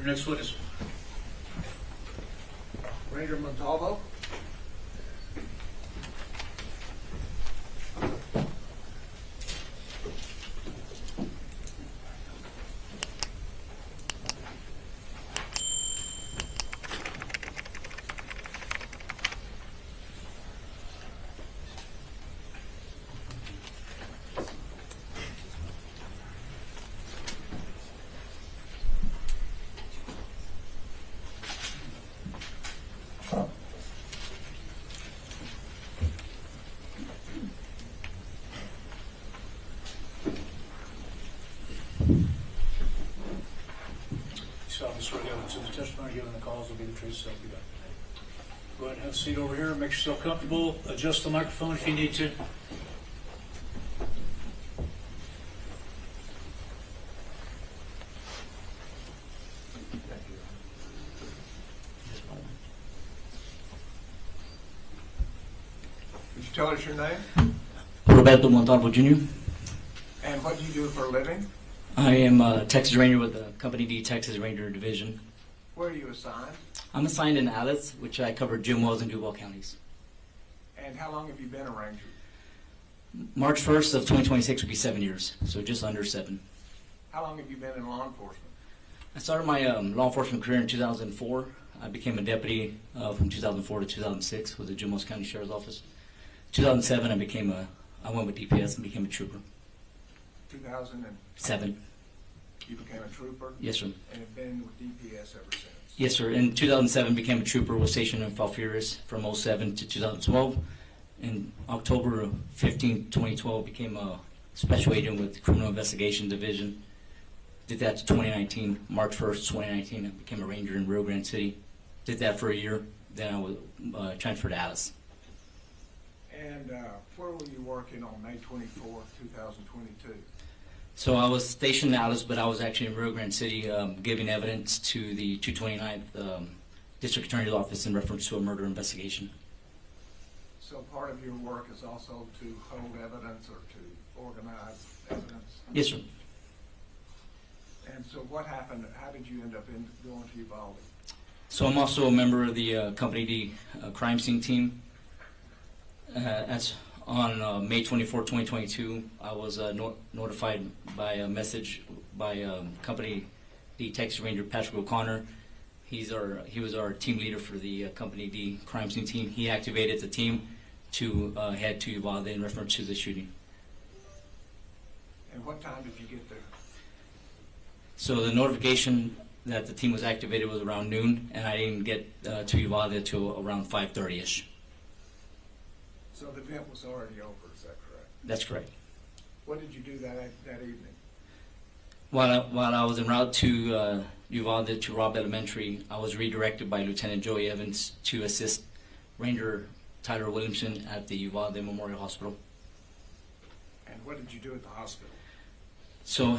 Your next witness. Ranger Montalvo. So the testimony given, the calls will be the truth, so help you God. Go ahead and have a seat over here. Make yourself comfortable. Adjust the microphone if you need to. Could you tell us your name? Roberto Montalvo Jr. And what do you do for a living? I am a Texas Ranger with the Company D Texas Ranger Division. Where are you assigned? I'm assigned in Alice, which I cover Jim Wells and Duval counties. And how long have you been a ranger? March 1st of 2026 will be 7 years, so just under 7. How long have you been in law enforcement? I started my law enforcement career in 2004. I became a deputy from 2004 to 2006 with the Jim Wells County Sheriff's Office. 2007, I went with DPS and became a trooper. 2007. You became a trooper? Yes, sir. And have been with DPS ever since? Yes, sir. In 2007, became a trooper, was stationed in Falfurrias from 07 to 2012. In October 15, 2012, became a special agent with the Criminal Investigation Division. Did that to 2019. March 1st, 2019, I became a ranger in Rio Grande City. Did that for a year. Then I was transferred to Alice. And where were you working on May 24th, 2022? So I was stationed in Alice, but I was actually in Rio Grande City giving evidence to the 229th District Attorney's Office in reference to a murder investigation. So part of your work is also to hold evidence or to organize evidence? Yes, sir. And so what happened? How did you end up going to Uvalde? So I'm also a member of the Company D crime scene team. As on May 24, 2022, I was notified by a message by Company D Texas Ranger Patrick O'Connor. He was our team leader for the Company D crime scene team. He activated the team to head to Uvalde in reference to the shooting. And what time did you get there? So the notification that the team was activated was around noon, and I didn't get to Uvalde until around 5:30ish. So the event was already over, is that correct? That's correct. What did you do that evening? While I was en route to Uvalde to Robb Elementary, I was redirected by Lieutenant Joey Evans to assist Ranger Tyler Williamson at the Uvalde Memorial Hospital. And what did you do at the hospital? So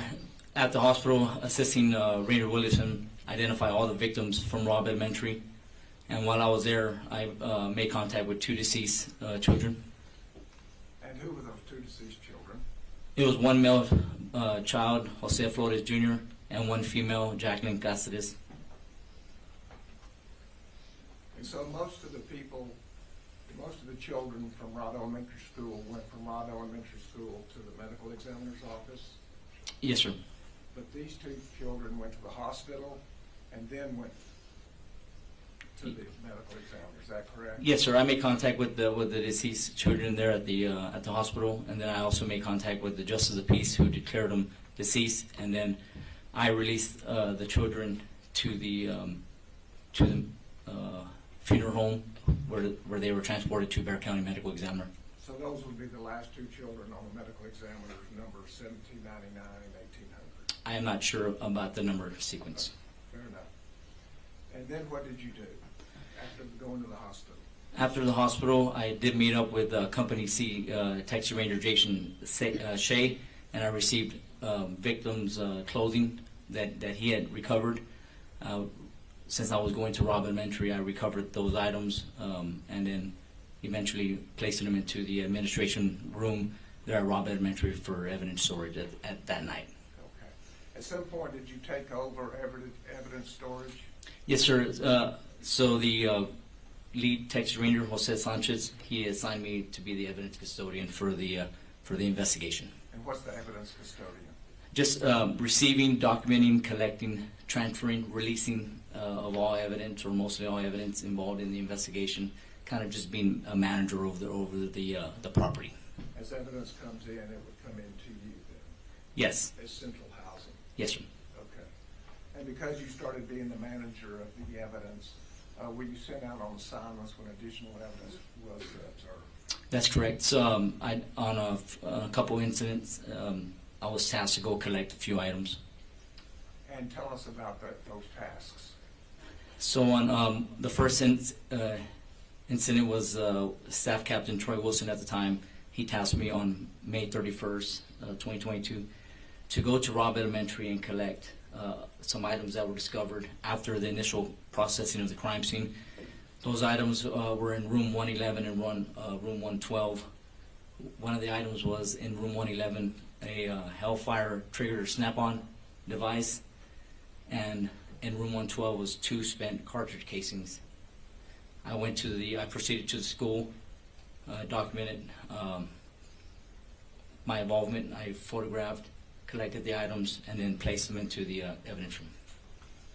at the hospital, assisting Ranger Williamson identify all the victims from Robb Elementary. And while I was there, I made contact with 2 deceased children. And who were those 2 deceased children? It was one male child, Jose Flores Jr., and one female, Jacqueline Cáceres. And so most of the children from Robb Elementary School went from Robb Elementary School to the medical examiner's office? Yes, sir. But these 2 children went to the hospital and then went to the medical examiner, is that correct? Yes, sir. I made contact with the deceased children there at the hospital, and then I also made contact with the Justice of the Peace, who declared them deceased, and then I released the children to the funeral home where they were transported to Bexar County Medical Examiner. So those would be the last 2 children on the medical examiner's number 1799 and 1800. I am not sure about the number sequence. Fair enough. And then what did you do after going to the hospital? After the hospital, I did meet up with Company C Texas Ranger Jason Shea, and I received victims' clothing that he had recovered. Since I was going to Robb Elementary, I recovered those items and then eventually placed them into the administration room there at Robb Elementary for evidence storage at that night. Okay. At some point, did you take over evidence storage? Yes, sir. So the lead Texas Ranger, Jose Sanchez, he assigned me to be the evidence custodian for the investigation. And what's the evidence custodian? Just receiving, documenting, collecting, transferring, releasing of all evidence or mostly all evidence involved in the investigation. Kind of just being a manager over the property. As evidence comes in, it would come into you then? Yes. As central housing? Yes, sir. Okay. And because you started being the manager of the evidence, were you sent out on assignments when additional evidence was observed? That's correct. So on a couple incidents, I was tasked to go collect a few items. And tell us about those tasks. So on the first incident was Staff Captain Troy Wilson at the time. He tasked me on May 31st, 2022, to go to Robb Elementary and collect some items that were discovered after the initial processing of the crime scene. Those items were in room 111 and room 112. One of the items was in room 111, a Hellfire trigger snap-on device, and in room 112 was 2 spent cartridge casings. I proceeded to the school, documented my involvement. I photographed, collected the items, and then placed them into the evidence room.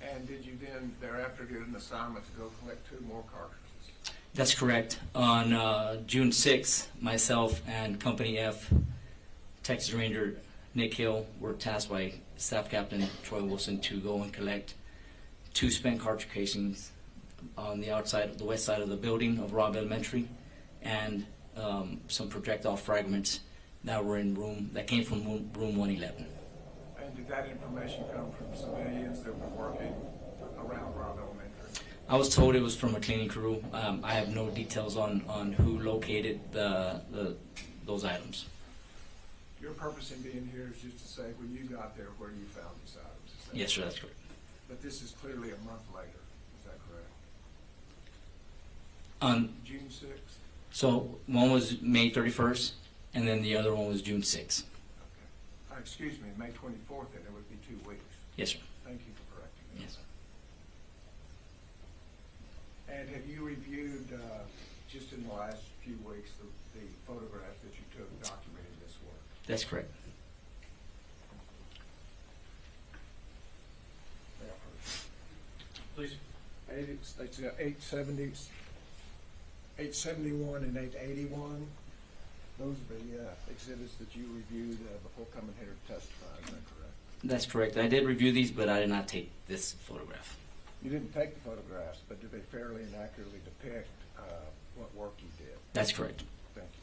And did you then thereafter get an assignment to go collect 2 more cartridges? That's correct. On June 6th, myself and Company F, Texas Ranger Nick Hill, were tasked by Staff Captain Troy Wilson to go and collect 2 spent cartridge casings on the outside, the west side of the building of Robb Elementary, and some projectile fragments that came from room 111. And did that information come from civilians that were working around Robb Elementary? I was told it was from a cleaning crew. I have no details on who located those items. Your purpose in being here is just to say when you got there where you found these items. Is that Yes, sir, correct? that's correct. But this is clearly a month later. Is that correct? June 6th? So one was May 31st, and then the other one was June 6th. Okay. Excuse me, May 24th, then it would be 2 weeks. Yes, sir. Thank you for correcting me. Yes. And have you reviewed, just in the last few weeks, the photographs that you took documenting this work? That's correct. Please. It's 871 and 881. Those are the exhibits that you reviewed before coming here to testify, is that correct? That's correct. I did review these, but I did not take this photograph. You didn't take the photographs, but did they fairly and accurately depict what work you did? That's correct. Thank you.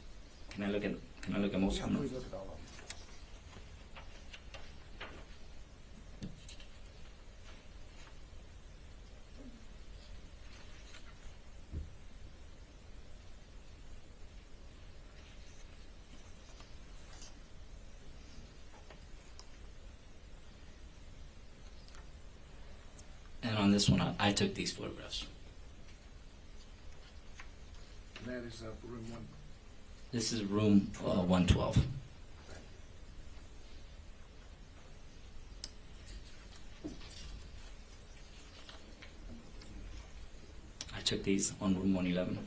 Can I look at most Yeah, of them? please look at all of them. And on this one, I took these photographs. And that is room 1. This is room 112. I took these on room 111.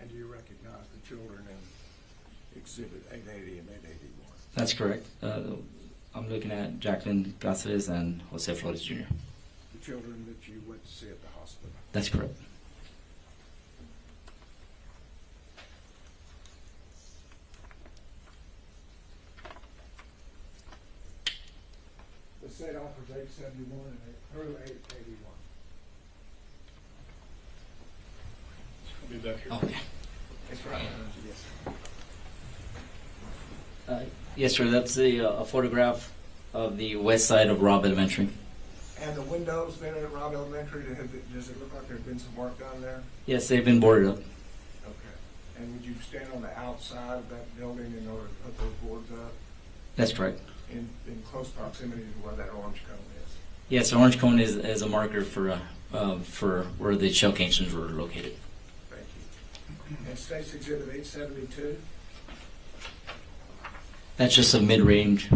And do you recognize the children in exhibit 880 and 881? That's correct. I'm looking at Jacqueline Gonzales and Jose Flores Jr. The children that you went to see at the hospital? That's correct. The set offers 871 and through 881. I'll be back here. Okay. That's right. Yes. Yes, sir. That's a photograph of the west side of Robb Elementary. And the windows there at Robb Elementary, does it look like there's been some work done there? Yes, they've been boarded up. Okay. And would you stand on the outside of that building in order to put those boards up That's correct. in close proximity to where that orange cone is? Yes, the orange cone is a marker for where the shell casings were located. And State's Exhibit 872, That's just a mid-range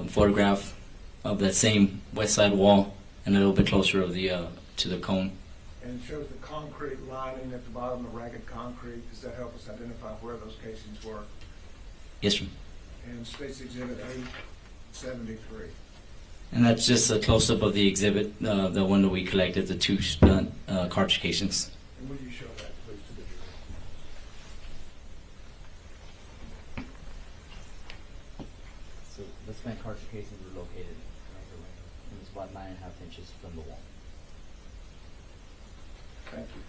photograph of that same west side wall and a little bit closer of the to the cone. and it shows the concrete lining at the bottom, the ragged concrete. Does that help us identify where those casings were? Yes, sir. And State's Exhibit 873. And that's just a close-up of the exhibit, the one that we collected, the two spent cartridge casings. And will you show that, please, to the jury? So the spent cartridge casings were located right here, and it's about 9.5 inches from the wall. Thank you.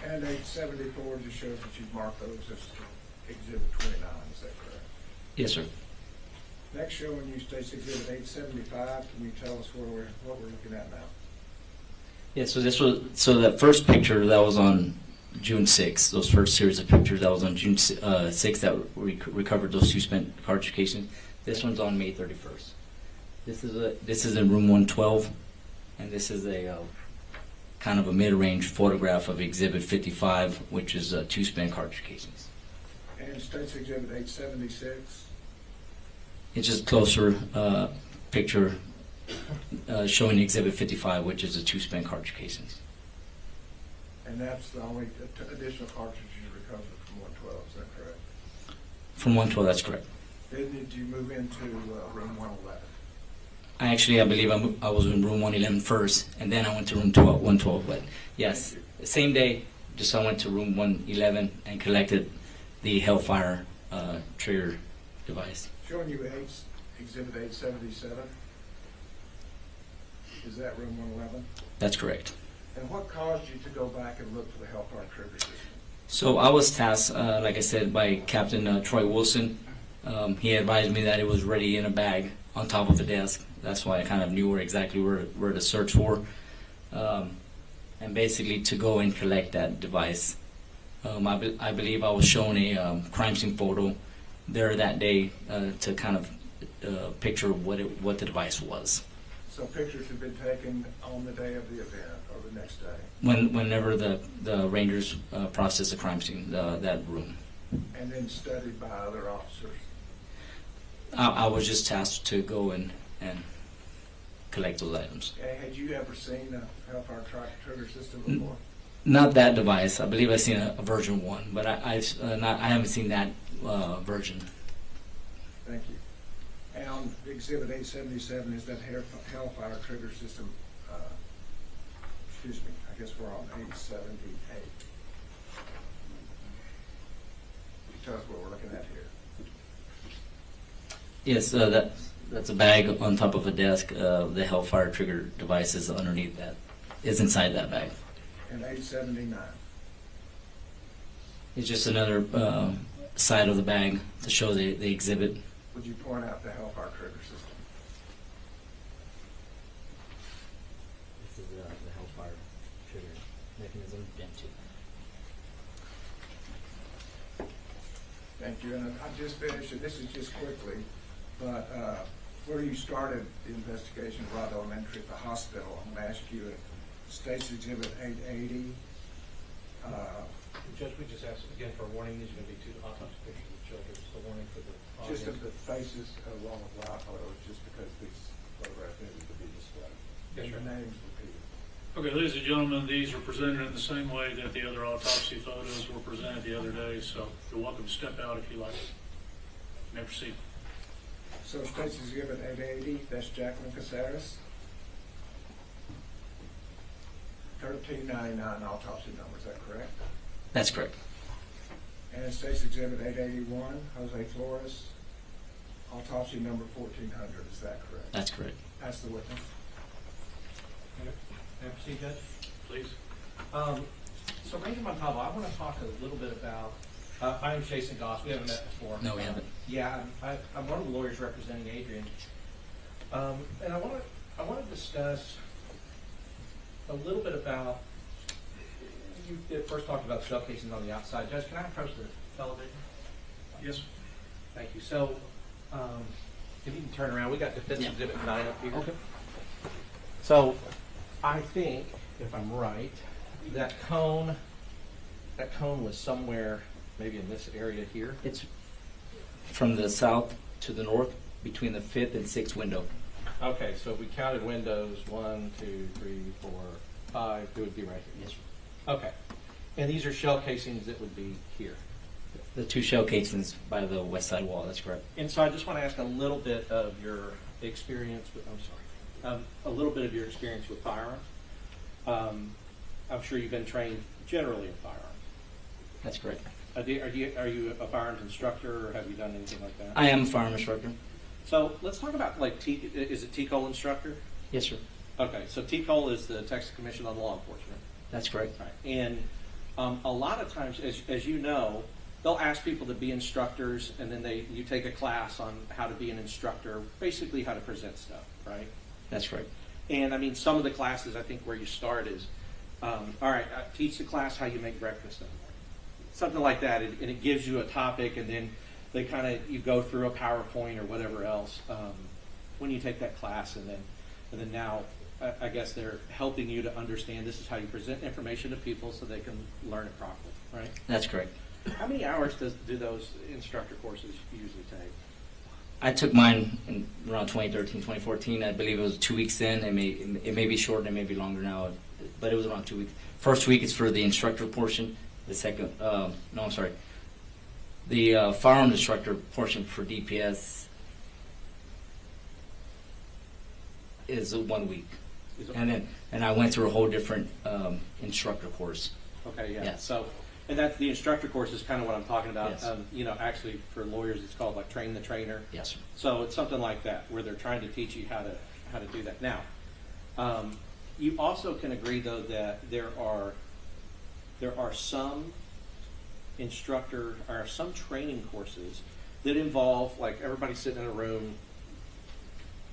And 874 just shows that you've marked those as Exhibit 29, is that correct? Yes, sir. Next showing you State's Exhibit 875, can you tell us what we're looking at now? Yeah, so that first picture that was on June 6th, those first series of pictures that was on June 6th that we recovered those two spent cartridge casings. This one's on May 31st. This is in room 112, and this is a kind of a mid-range photograph of Exhibit 55, which is two spent cartridge casings. And State's Exhibit 876, It's just a closer picture showing Exhibit 55, which is the two spent cartridge casings. and that's the only additional cartridge you recovered from 112, is that correct? From 112, that's correct. Then did you move into room 111? I believe I was in room 111 first, and then I went to room 112. But yes, Thank the same day, just I went to room 111 and collected the Hellfire trigger device. Showing you Exhibit 877. Is that room 111? That's correct. And what caused you to go back and look for the Hellfire trigger system? So I was tasked, like I said, by Captain Troy Wilson. He advised me that it was ready in a bag on top of the desk. That's why I kind of knew exactly where to search for. And basically to go and collect that device. I believe I was shown a crime scene photo there that day to kind of picture what the device was. So pictures had been taken on the day of the event or the next day? Whenever the Rangers processed the crime scene, that room. And then studied by other officers? I was just tasked to go and collect those items. Had you ever seen a Hellfire trigger system before? Not that device. I believe I've seen a version 1, but I haven't seen that version. Thank you. And on Exhibit 877, is that Hellfire trigger system, excuse me, I guess we're on 878. Tell us what we're looking at here. Yes, that's a bag on top of a desk. The Hellfire trigger device is underneath that. Is inside that bag. And 879. It's just another side of the bag to show the exhibit. Would you point out the Hellfire trigger system? This is the Hellfire trigger mechanism. Thank you. And I just finished, and this is just quickly, but where you started the investigation at Robb Elementary at the hospital, I'm going to ask you if State's Exhibit 880. Judge, we just asked again for a warning. These are going to be two autopsy pictures of the children. Just a warning for the audience. Just of the faces along with life photos, just because these photographs needed to be displayed. Yes, sir. And the names repeated. Okay, ladies and gentlemen, these are presented in the same way that the other autopsy photos were presented the other day, so you're welcome to step out if you like. May proceed. So State's Exhibit 880, that's Jacqueline Caceres. 1399 autopsy number, is that correct? That's correct. And State's Exhibit 881, Jose Flores, autopsy number 1400, is that correct? That's correct. That's the witness. May I proceed, Judge? Please. So Ranger Montalvo, I want to talk a little bit about, my name's Jason Goss. We haven't met before. No, we haven't. Yeah, I'm one of the lawyers representing Adrian. And I want to discuss a little bit about, you first talked about shell casings on the outside. Judge, can I approach the television? Yes. Thank you. So, if you can turn around, we got Defense Exhibit 9 up here. Okay. So, I think, if I'm right, that cone was somewhere maybe in this area here. It's from the south to the north between the 5th and 6th window. Okay, so if we counted windows, 1, 2, 3, 4, 5, it would be right here. Yes, sir. Okay. And these are shell casings that would be here. The 2 shell casings by the west side wall, that's correct. And so I just want to ask a little bit of your experience with, a little bit of your experience with firearms. I'm sure you've been trained generally in firearms. That's correct. Are you a firearms instructor, or have you done anything like that? I am a firearm instructor. So let's talk about, like, is it TCOL instructor? Yes, sir. Okay, so TCOL is the Texas Commission on Law Enforcement. That's correct. Right. And a lot of times, as you know, they'll ask people to be instructors, and then you take a class on how to be an instructor, basically how to present stuff, right? That's correct. And I mean, some of the classes, I think, where you start is, all right, teach the class how you make breakfast in the morning. Something like that, and it gives you a topic, and then you go through a PowerPoint or whatever else when you take that class, and then now, I guess they're helping you to understand this is how you present information to people so they can learn it properly, right? That's correct. How many hours do those instructor courses usually take? I took mine in around 2013, 2014. I believe it was 2 weeks in. It may be short, it may be longer now, but it was around 2 weeks. First week is for the instructor portion. The second, the firearm instructor portion for DPS is 1 week. And I went through a whole different instructor course. Okay, yeah. Yes. So, and that's the instructor course is kind of what I'm talking about. Yes. Actually for lawyers, it's called like train the trainer. Yes, sir. So it's something like that where they're trying to teach you how to do that. Now, you also can agree though that there are some some training courses that involve, like, everybody sitting in a room,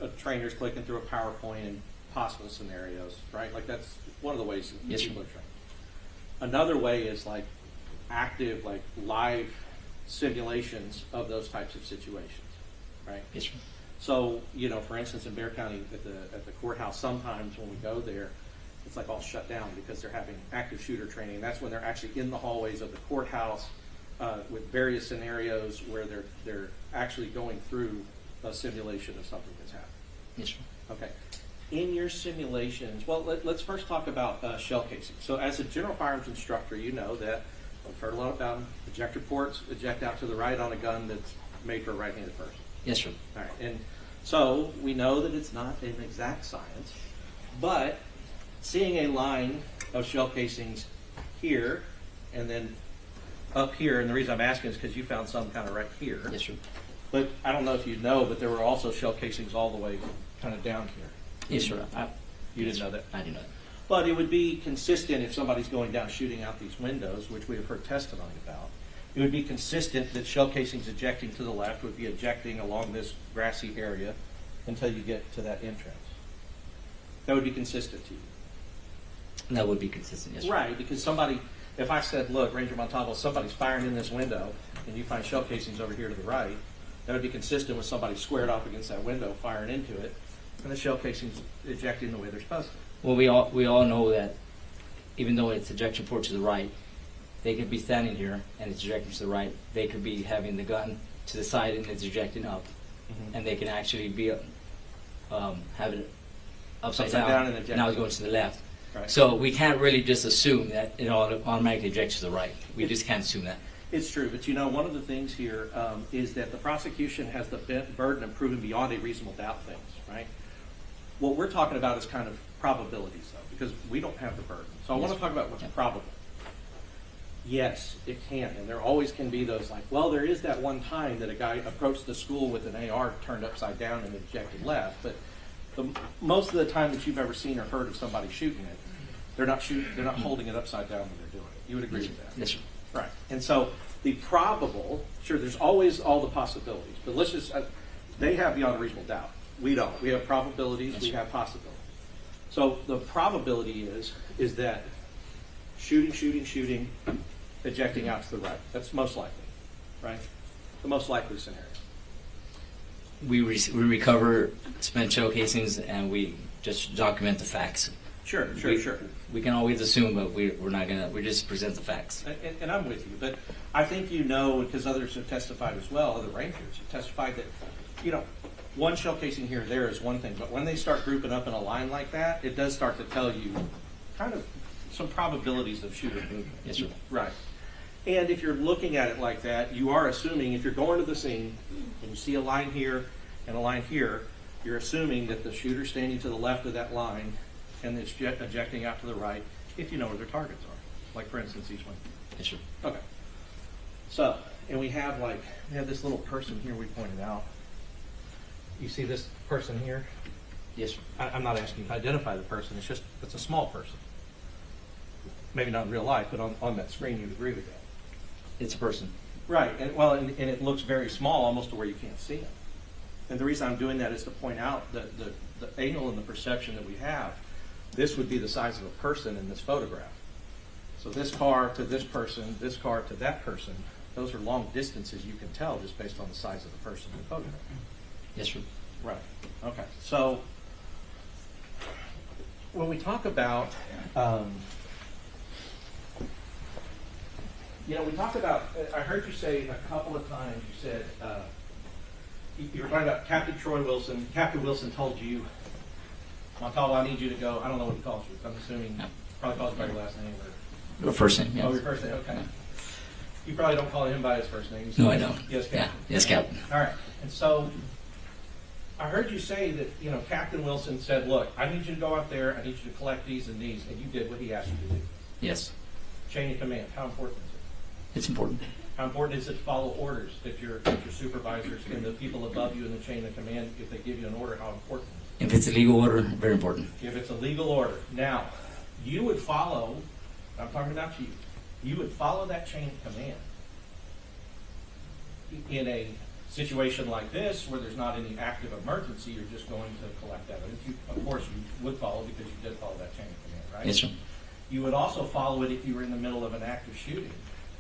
a trainer's clicking through a PowerPoint and possible scenarios, right? Like, that's one of the ways that Yes, people sir. are trained. Another way is like active, like live simulations of those types of situations, right? Yes, sir. So, for instance, in Bexar County at the courthouse, sometimes when we go there, it's like all shut down because they're having active shooter training. That's when they're actually in the hallways of the courthouse with various scenarios where they're actually going through a simulation of something that's happened. Yes, sir. Okay. In your simulations, well, let's first talk about shell casing. So as a general firearms instructor, you know that I've heard a lot about ejector ports eject out to the right on a gun that's made for a right-handed person. Yes, sir. All right, and so we know that it's not an exact science, but seeing a line of shell casings here and then up here, and the reason I'm asking is because you found some kind of right here. Yes, sir. But I don't know if you know, but there were also shell casings all the way kind of down here. Yes, sir. You didn't know that? I do not. But it would be consistent if somebody's going down shooting out these windows, which we have heard testimony about. It would be consistent that shell casings ejecting to the left would be ejecting along this grassy area until you get to that entrance. That would be consistent to you. That would be consistent, yes, sir. Right, because if I said, look, Ranger Montalvo, somebody's firing in this window, and you find shell casings over here to the right, that would be consistent with somebody squared off against that window firing into it, and the shell casings ejecting the way they're supposed to. Well, we all know that even though it's ejection port to the right, they could be standing here and it's ejecting to the right. They could be having the gun to the side and it's ejecting up, and they can actually be have it upside down and ejecting. now it's going to the left. Right. So we can't really just assume that it automatically ejects to the right. We just can't assume that. It's true, but one of the things here is that the prosecution has the burden of proving beyond a reasonable doubt things, right? What we're talking about is kind of probabilities, though, because we don't have the burden. So I want to talk about what's probable. Yes, it can, and there always can be those like, well, there is that one time that a guy approached the school with an AR turned upside down and ejected left, but most of the time that you've ever seen or heard of somebody shooting it, they're not holding it upside down when they're doing it. You would agree with that? Yes, sir. Right. And so the probable, sure, there's always all the possibilities, but let's just, they have beyond a reasonable doubt. We don't. We have probabilities, Yes, we sir. have possibilities. So the probability is that shooting, ejecting out to the right. That's most likely, right? The most likely scenario. We recover spent shell casings and we just document the facts. Sure, sure, we, sure. we can always assume, but we're not gonna. We just present the facts. And I'm with you, but I think you know, because others have testified as well, other rangers have testified that, you know, one shell casing here or there is one thing, but when they start grouping up in a line like that, it does start to tell you kind of some probabilities of shooter movement. Yes, sir. Right. And if you're looking at it like that, you are assuming, if you're going to the scene and you see a line here and a line here, you're assuming that the shooter's standing to the left of that line and it's ejecting out to the right, if you know where their targets are. Like, for instance, each one. Yes, sir. Okay. So, and we have this little person here we pointed out. You see this person here? Yes, sir. I'm not asking you to identify the person. It's a small person. Maybe not in real life, but on that screen you'd agree with that. It's a person. Right, and it looks very small, almost to where you can't see him. And the reason I'm doing that is to point out that the angle and the perception that we have, this would be the size of a person in this photograph. So this car to this person, this car to that person, those are long distances you can tell just based on the size of the person in the photograph. Yes, sir. Right, okay. So when we talk about, we talk about, I heard you say a couple of times, you said, you were talking about Captain Troy Wilson. Captain Wilson told you, Montalvo, I need you to go. I don't know what he calls you. I'm assuming No. probably calls you by your last name. Your first name. Yes. Oh, your first name, okay. Yeah. You probably don't call him by his first name. No, I don't. Yes, Captain. Yeah. Yes, Captain. All right. And so I heard you say that, Captain Wilson said, look, I need you to go out there. I need you to collect these and these. And you did what he asked you to do. Yes. Chain of command. How important is it? It's important. How important is it to follow orders that your supervisors and the people above you in the chain of command, if they give you an order, how important is If it's a legal order, very important. it? If it's a legal order. Now, you would follow, I'm talking about you would follow that chain of command in a situation like this where there's not any active emergency, you're just going to collect evidence. Of course, you would follow because you did follow that chain of command, right? Yes, sir. You would also follow it if you were in the middle of an active shooting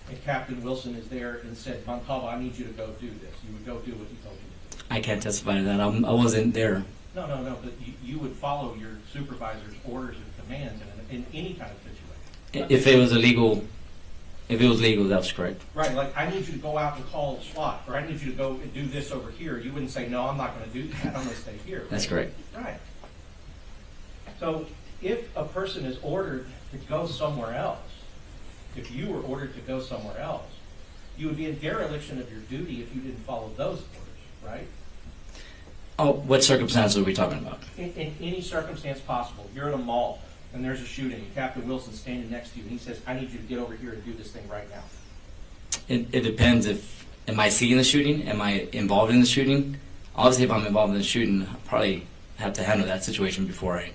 and Captain Wilson is there and said, Montalvo, I need you to go do this. You would go do what he told you to do. I can't testify to that. I wasn't there. No, but you would follow your supervisor's orders and commands in any kind of situation. If it was illegal, that was correct. Right, like I need you to go out and call the SWAT, or I need you to go and do this over here. You wouldn't say, no, I'm not going to do that. I'm going to stay here. Right? That's correct. Right. So if a person is ordered to go somewhere else, if you were ordered to go somewhere else, you would be in dereliction of your duty if you didn't follow those orders, right? Oh, what circumstances are we talking about? In any circumstance possible. You're in a mall and there's a shooting and Captain Wilson's standing next to you and he says, I need you to get over here and do this thing right now. It depends. Am I seeing the shooting? Am I involved in the shooting? Obviously, if I'm involved in the shooting, I'll probably have to handle that situation before I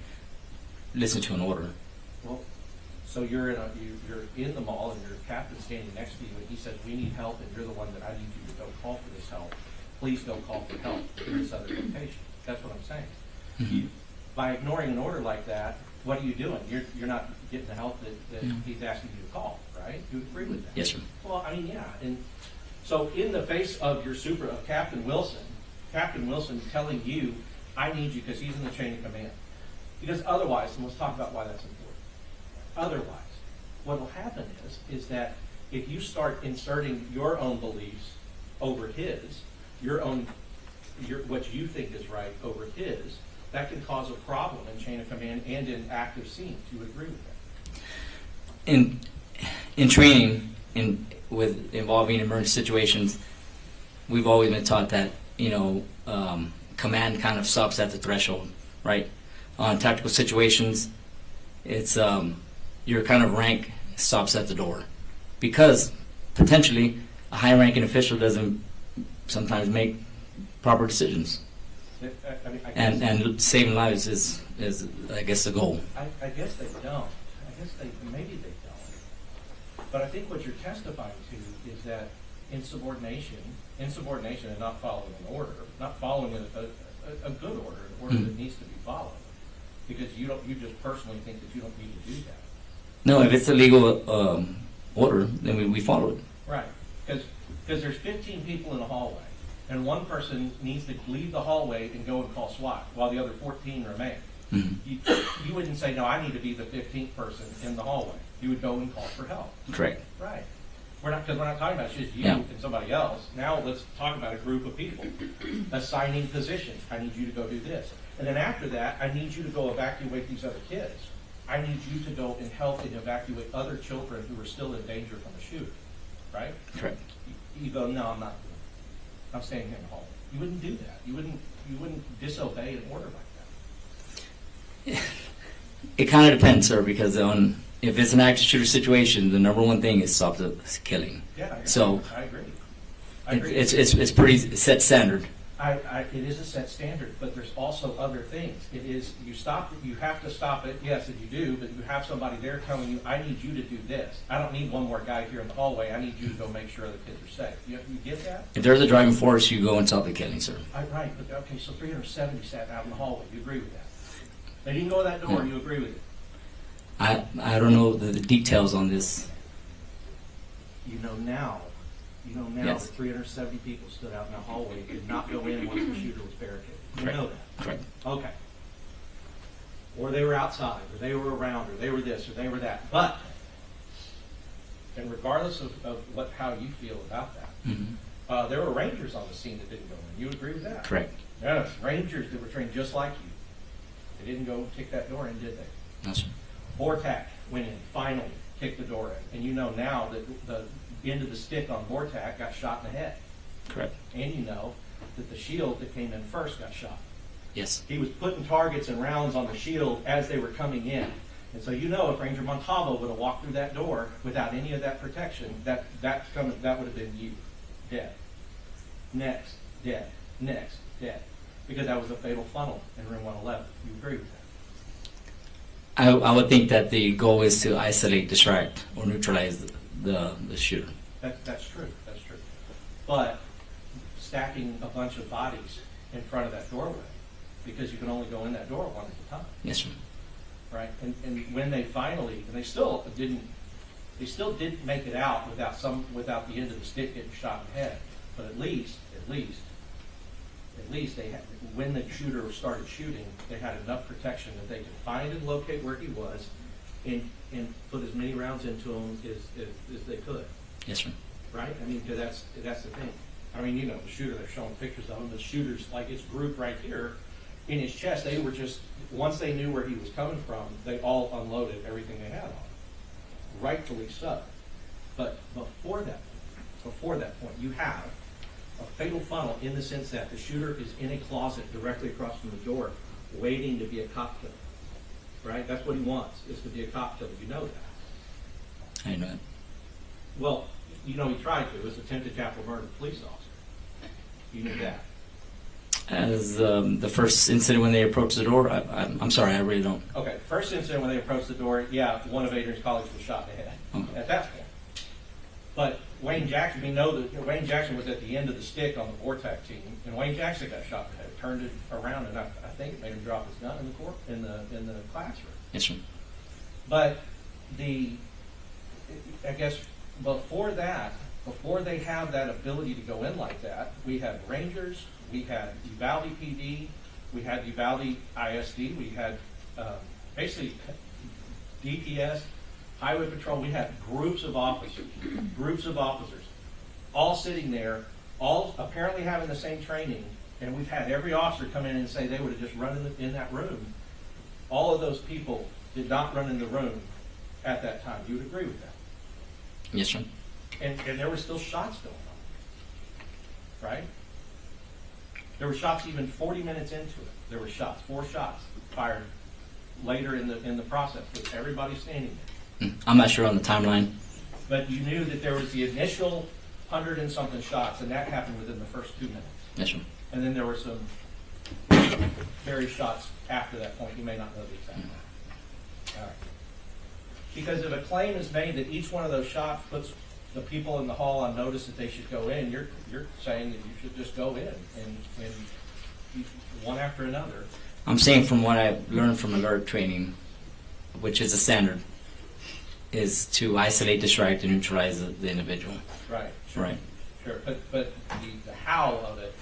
listen to an order. Well, so you're in the mall and your captain's standing next to you and he says, we need help and you're the one that I need you to go call for this help. Please go call for help in this other location. That's what I'm saying. Mhm. By ignoring an order like that, what are you doing? You're not getting the help that No. he's asking you to call, right? You agree with that? Yes, sir. Well, I mean, yeah. And so in the face of your of Captain Wilson telling you, I need you because he's in the chain of command. Because otherwise, and let's talk about why that's important. Otherwise, what will happen is that if you start inserting your own beliefs over his, what you think is right over his, that can cause a problem in chain of command and in active scenes. You would agree with that? In training, with involving emergency situations, we've always been taught that command kind of stops at the threshold, right? On tactical situations, it's your kind of rank stops at the door, because potentially a high-ranking official doesn't sometimes make proper decisions, I mean, and saving lives is I guess the goal. I guess they don't. I guess maybe they don't. But I think what you're testifying to is that insubordination and not following an order, not following a good order, an order that needs to be followed, because you just personally think that you don't need to do that. No, if it's a legal order, then we follow it. Right, because there's 15 people in a hallway, and one person needs to leave the hallway and go and call SWAT, while the other 14 remain. Mhm. You wouldn't say, no, I need to be the 15th person in the hallway. You would go and call for help. Correct. Right. Because we're not talking about just you Yeah. and somebody else. Now let's talk about a group of people. Assigning positions. I need you to go do this. And then after that, I need you to go evacuate these other kids. I need you to go and help and evacuate other children who are still in danger from a shooter. Right? Correct. You go, no, I'm not doing it. I'm staying here in the hallway. You wouldn't do that. You wouldn't disobey an order like that. It kind of depends, sir, because if it's an active shooter situation, the number one thing is stop the killing. Yeah, So I agree. it's pretty set standard. It is a set standard, but there's also other things. It is, you have to stop it, yes, if you do, but you have somebody there telling you, I need you to do this. I don't need one more guy here in the hallway. I need you to go make sure the kids are safe. You get that? If there's a driving force, you go and stop the killing, sir. Right, but okay, so 370 sat out in the hallway. You agree with that? They didn't go in that door, you agree with it? I don't know the details on this. You know now Yes. that 370 people stood out in the hallway and did not go in once the shooter was barricaded. You Correct. know that? Correct. Okay. Or they were outside, or they were around, or they were this, or they were that. But, and regardless of how you feel about that, Mm-hmm. there were rangers on the scene that didn't go in. You agree with that? Correct. Yes, rangers that were trained just like you. They didn't go kick that door in, did they? No, sir. Vortac went in, finally kicked the door in. And you know now that the end of the stick on Vortac got shot in the head. Correct. And you know that the shield that came in first got shot. Yes. He was putting targets and rounds on the shield as they were coming in. And so you know if Ranger Montalvo would have walked through that door without any of that protection, that would have been you. Dead. Next, dead. Next, dead. Because that was a fatal funnel in room 111. You agree with that? I would think that the goal is to isolate, distract, or neutralize the shooter. That's true. That's true. But stacking a bunch of bodies in front of that doorway, because you can only go in that door one at a time, Yes, sir. right? And when they finally, and they still didn't make it out without the end of the stick getting shot in the head. But at least they had, when the shooter started shooting, they had enough protection that they could find and locate where he was, and put as many rounds into him as they could. Yes, sir. Right? I mean, because that's the thing. I mean, you know, the shooter, they're showing pictures of him. The shooter's like his group right here in his chest. They were just, once they knew where he was coming from, they all unloaded everything they had on him. Rightfully so. But before that point, you have a fatal funnel in the sense that the shooter is in a closet directly across from the door, waiting to be a cop killer. Right? That's what he wants, is to be a cop killer. You know that. I know it. Well, you know he tried to. It was attempted capital murder of a police officer. You knew that. As the first incident when they approached the door, I'm sorry, I really don't. Okay, first incident when they approached the door, yeah, one of Adrian's colleagues was shot in the head Okay. at that point. But Wayne Jackson, we know that Wayne Jackson was at the end of the stick on the Vortac team, and Wayne Jackson got shot in the head, turned it around, and I think it made him drop his gun in the classroom. Yes, sir. But I guess before they have that ability to go in like that, we had Rangers, we had Uvalde PD, we had Uvalde ISD, we had basically DPS, Highway Patrol. We had groups of officers, all sitting there, all apparently having the same training, and we've had every officer come in and say they would have just run in that room. All of those people did not run in the room at that time. You would agree with that? Yes, sir. And there were still shots going on, right? There were shots even 40 minutes into it. There were shots, 4 shots fired later in the process with everybody standing there. I'm not sure on the timeline. But you knew that there was the initial 100 and something shots, and that happened within the first 2 minutes. Yes, sir. And then there were some various shots after that point. You may not know the exact one. All right. Because if a claim is made that each one of those shots puts the people in the hall on notice that they should go in, you're saying that you should just go in and one after another. I'm saying from what I've learned from alert training, which is a standard, is to isolate, distract, and neutralize the individual. Right. Sure. Right. Sure. But the how of it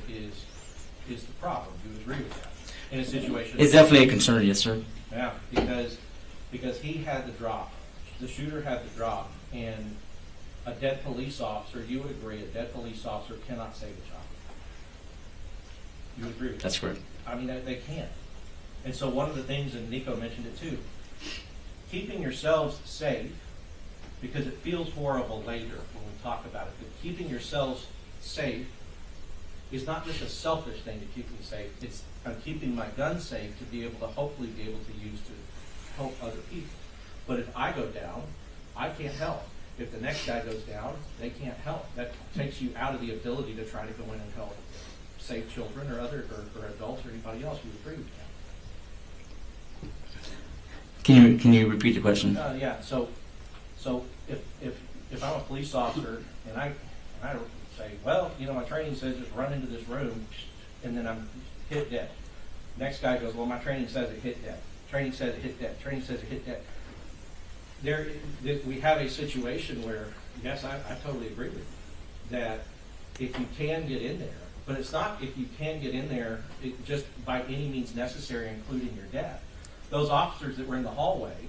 is the problem. Do you agree with that? in a situation. It's definitely a concern, yes, sir. Yeah, because he had the drop, the shooter had the drop, and a dead police officer, you would agree, a dead police officer cannot save a child. You would agree with that? That's correct. I mean, they can't. And so one of the things, and Nico mentioned it too, keeping yourselves safe, because it feels horrible later when we talk about it, but keeping yourselves safe is not just a selfish thing to keep me safe. It's I'm keeping my gun safe to be able to hopefully be able to use to help other people. But if I go down, I can't help. If the next guy goes down, they can't help. That takes you out of the ability to try to go in and help save children or other or adults or anybody else. You agree with that? Can you repeat the question? Yeah. So if I'm a police officer and I say, well, you know, my training says just run into this room, and then I'm hit dead. Next guy goes, well, my training says it hit dead. Training says it hit dead. Training says it hit dead. We have a situation where, yes, I totally agree with you, that if you can get in there, but it's not if you can get in there just by any means necessary, including your death. Those officers that were in the hallway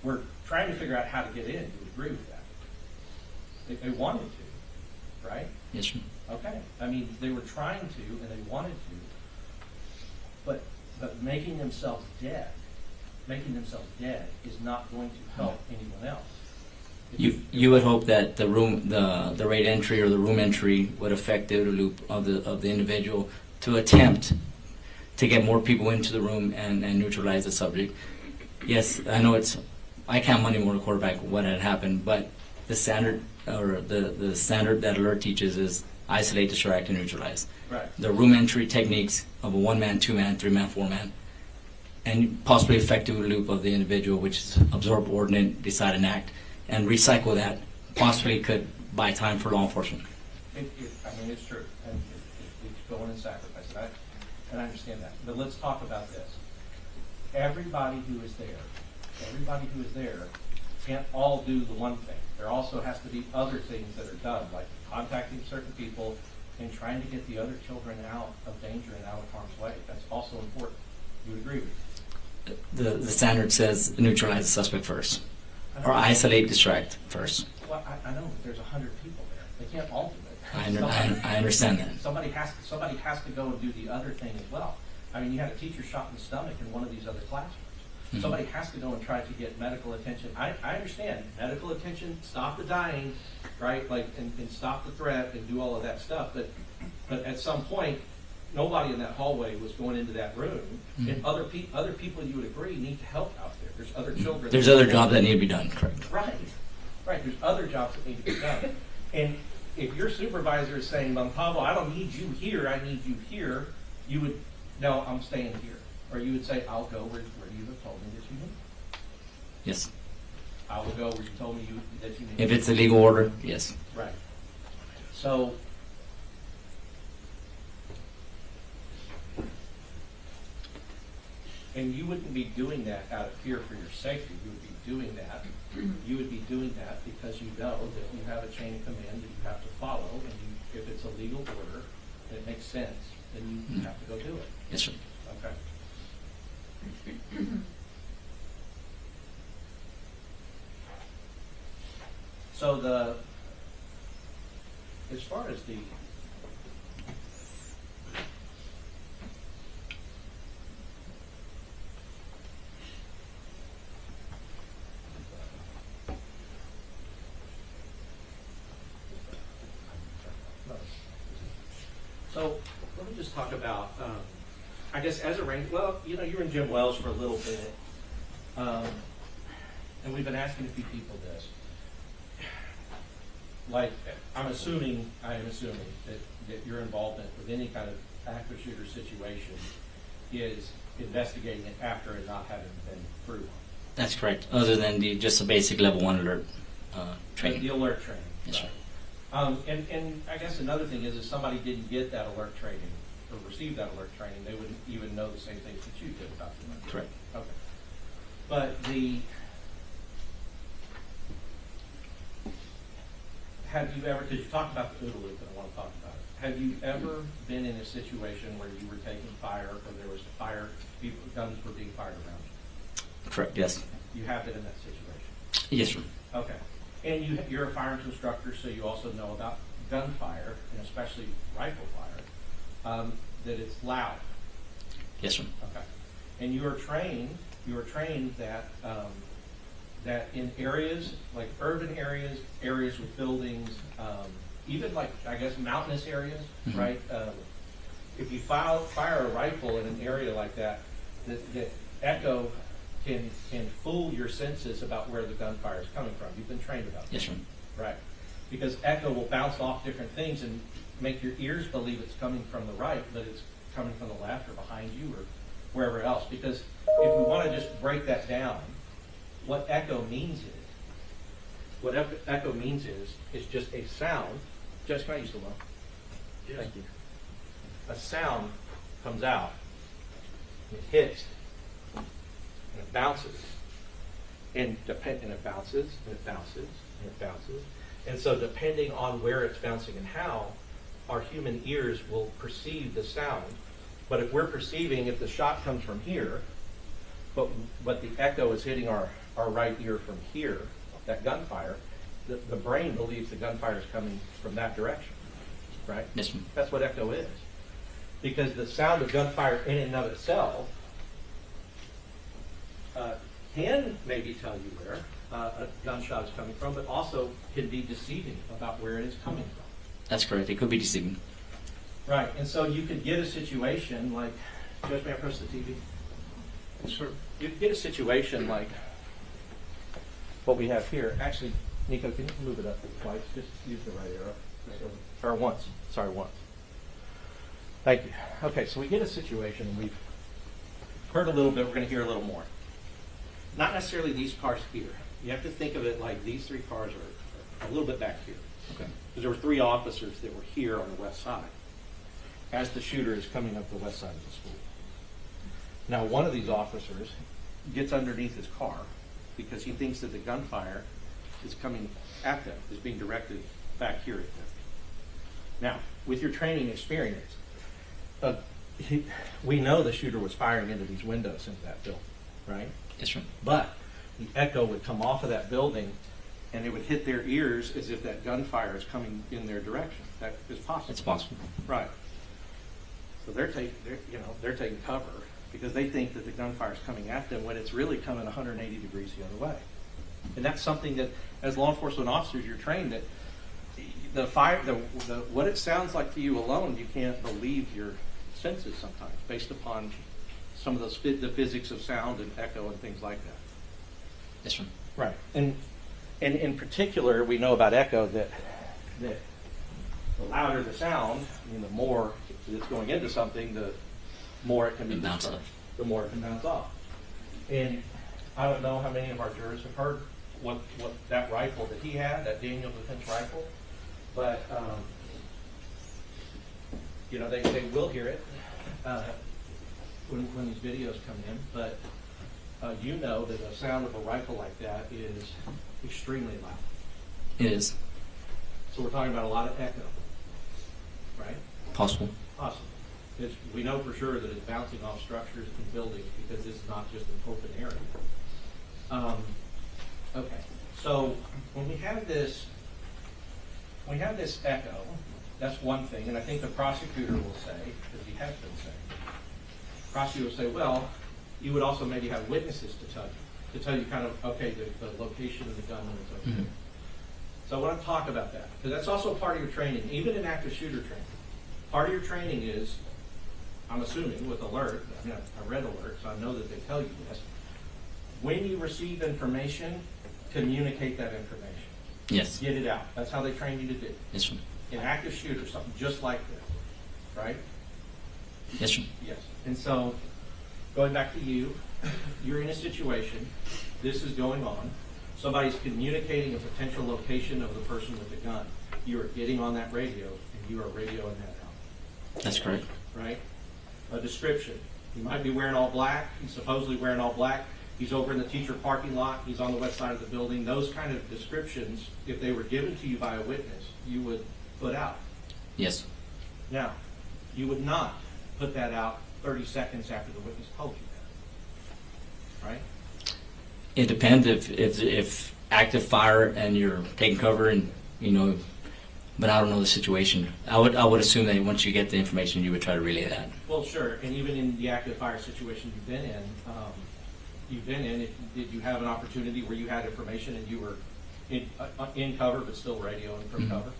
were trying to figure out how to get in. You would agree with that? They wanted to, right? Yes, sir. Okay. I mean, they were trying to and they wanted to, but making themselves dead is not going to help anyone else. You would hope that the raid entry or the room entry would affect the loop of the individual to attempt to get more people into the room and neutralize the subject. Yes, I know I can't money more to quarterback what had happened, but the standard or the standard that alert teaches is isolate, distract, and neutralize. Right. The room entry techniques of a 1-man, 2-man, 3-man, 4-man, and possibly affect the loop of the individual, which is absorb, ordinate, decide, and act, and recycle that possibly could buy time for law enforcement. I mean, it's true. And it's going and sacrifice it. And I understand that. But let's talk about this. Everybody who is there can't all do the one thing. There also has to be other things that are done, like contacting certain people and trying to get the other children out of danger and out of harm's way. That's also important. You would agree with me? The standard says neutralize the suspect first, or isolate, distract first. Well, I know, but there's 100 people there. They can't all do it. I understand that. Somebody has to go and do the other thing as well. I mean, you had a teacher shot in the stomach in one of these other classrooms. Mm-hmm. Somebody has to go and try to get medical attention. I understand medical attention, stop the dying, right? Like, and stop the threat and do all of that stuff. But at some point, nobody in that hallway was going into that room. Mm-hmm. And other people, you would agree, need to help out there. There's other children. There's other jobs that need to be done. Correct. Right. There's other jobs that need to be done. And if your supervisor is saying, Montalvo, I don't need you here, I need you here, you would, no, I'm staying here. Or you would say, I'll go where you have told me that you need. Yes. I will go where you told me that you need. If it's a legal order, yes. Right. So, and you wouldn't be doing that out of fear for your safety. You would be doing that. You would be doing that because you know that you have a chain of command that you have to follow, and if it's a legal order and it makes sense, then you have to go do it. Yes, sir. Okay. So as far as the So let me just talk about, I guess as a range, well, you know, you were in Jim Wells for a little bit, and we've been asking a few people this. Like, I am assuming that your involvement with any kind of active shooter situation is investigating it after it not having been through one. That's correct. Other than just a basic level 1 alert training. The alert training. Yes, right. sir. And I guess another thing is if somebody didn't get that alert training or receive that alert training, they wouldn't even know the same things that you did about the alert. Correct. Okay. But have you ever, because you talked about the OODA loop and I want to talk about it, have you ever been in a situation where you were taking fire, or there was fire, guns were being fired around you? Correct, yes. You have been in that situation? Yes, sir. Okay. And you're a firearms instructor, so you also know about gunfire, and especially rifle fire, that it's loud. Yes, sir. Okay. And you are trained that that in areas like urban areas, areas with buildings, even like, I guess, mountainous areas, Mhm. right? If you fire a rifle in an area like that, the echo can fool your senses about where the gunfire is coming from. You've been trained about that. Yes, sir. Right. Because echo will bounce off different things and make your ears believe it's coming from the right, but it's coming from the left or behind you or wherever else. Because if we want to just break that down, what echo means is just a sound. Judge, can I use the low? Yes. Thank you. A sound comes out, it hits, and it bounces, and it bounces, and it bounces, and it bounces. And so depending on where it's bouncing and how, our human ears will perceive the sound. But if we're perceiving, if the shot comes from here, but the echo is hitting our right ear from here, that gunfire, the brain believes the gunfire is coming from that direction, right? Yes, sir. That's what echo is. Because the sound of gunfire in and of itself can maybe tell you where a gunshot is coming from, but also can be deceiving about where it is coming from. That's correct. It could be deceiving. Right, and so you could get a situation like, Judge, may I press the TV? Yes, sir. You could get a situation like what we have here. Actually, Nico, can you move it up twice? Just use the right arrow. Or once. Sorry, once. Thank you. Okay, so we get a situation. We've heard a little bit. We're going to hear a little more. Not necessarily these cars here. You have to think of it like these three cars are a little bit back here. Okay. Because there were 3 officers that were here on the west side as the shooter is coming up the west side of the school. Now, one of these officers gets underneath his car because he thinks that the gunfire is coming at them, is being directed back here at them. Now, with your training experience, we know the shooter was firing into these windows into that building, right? Yes, sir. But the echo would come off of that building and it would hit their ears as if that gunfire is coming in their direction. That is possible. It's possible. Right. So they're taking cover because they think that the gunfire is coming at them when it's really coming 180 degrees the other way. And that's something that, as law enforcement officers, you're trained that what it sounds like to you alone, you can't believe your senses sometimes, based upon some of those the physics of sound and echo and things like that. Yes, sir. Right. And in particular, we know about echo that the louder the sound, I mean, the more it's going into something, the more it can be Bounce dispersed, off. the more it can bounce off. And I don't know how many of our jurors have heard what that rifle that he had, that Daniel Defense rifle, but they will hear it when these videos come in. But you know that the sound of a rifle like that is extremely loud. It is. So we're talking about a lot of echo, right? Possible. Awesome. We know for sure that it's bouncing off structures and buildings because this is not just an open area. Okay, so when we have this echo, that's one thing, and I think the prosecutor will say, as he has been saying, prosecutor will say, well, you would also maybe have witnesses to tell you kind of, okay, the location of the gun when it's okay. Mhm. So I want to talk about that, because that's also part of your training, even in active shooter training. Part of your training is, I'm assuming with alert, I read alert, so I know that they tell you this. When you receive information, communicate that information. Yes. Get it out. That's how they train you to do. Yes, sir. In active shooter, something just like this, right? Yes, sir. Yes. And so, going back to you, you're in a situation, this is going on, somebody's communicating a potential location of the person with the gun. You are getting on that radio, and you are radioing that out. That's correct. Right? A description. He might be wearing all black. He's supposedly wearing all black. He's over in the teacher parking lot. He's on the west side of the building. Those kind of descriptions, if they were given to you by a witness, you would put out. Yes. Now, you would not put that out 30 seconds after the witness told you that, right? It depends if active fire and you're taking cover and, but I don't know the situation. I would assume that once you get the information, you would try to relay that. Well, sure, and even in the active fire situation you've been in, did you have an opportunity where you had information and you were in cover but still radioing from cover?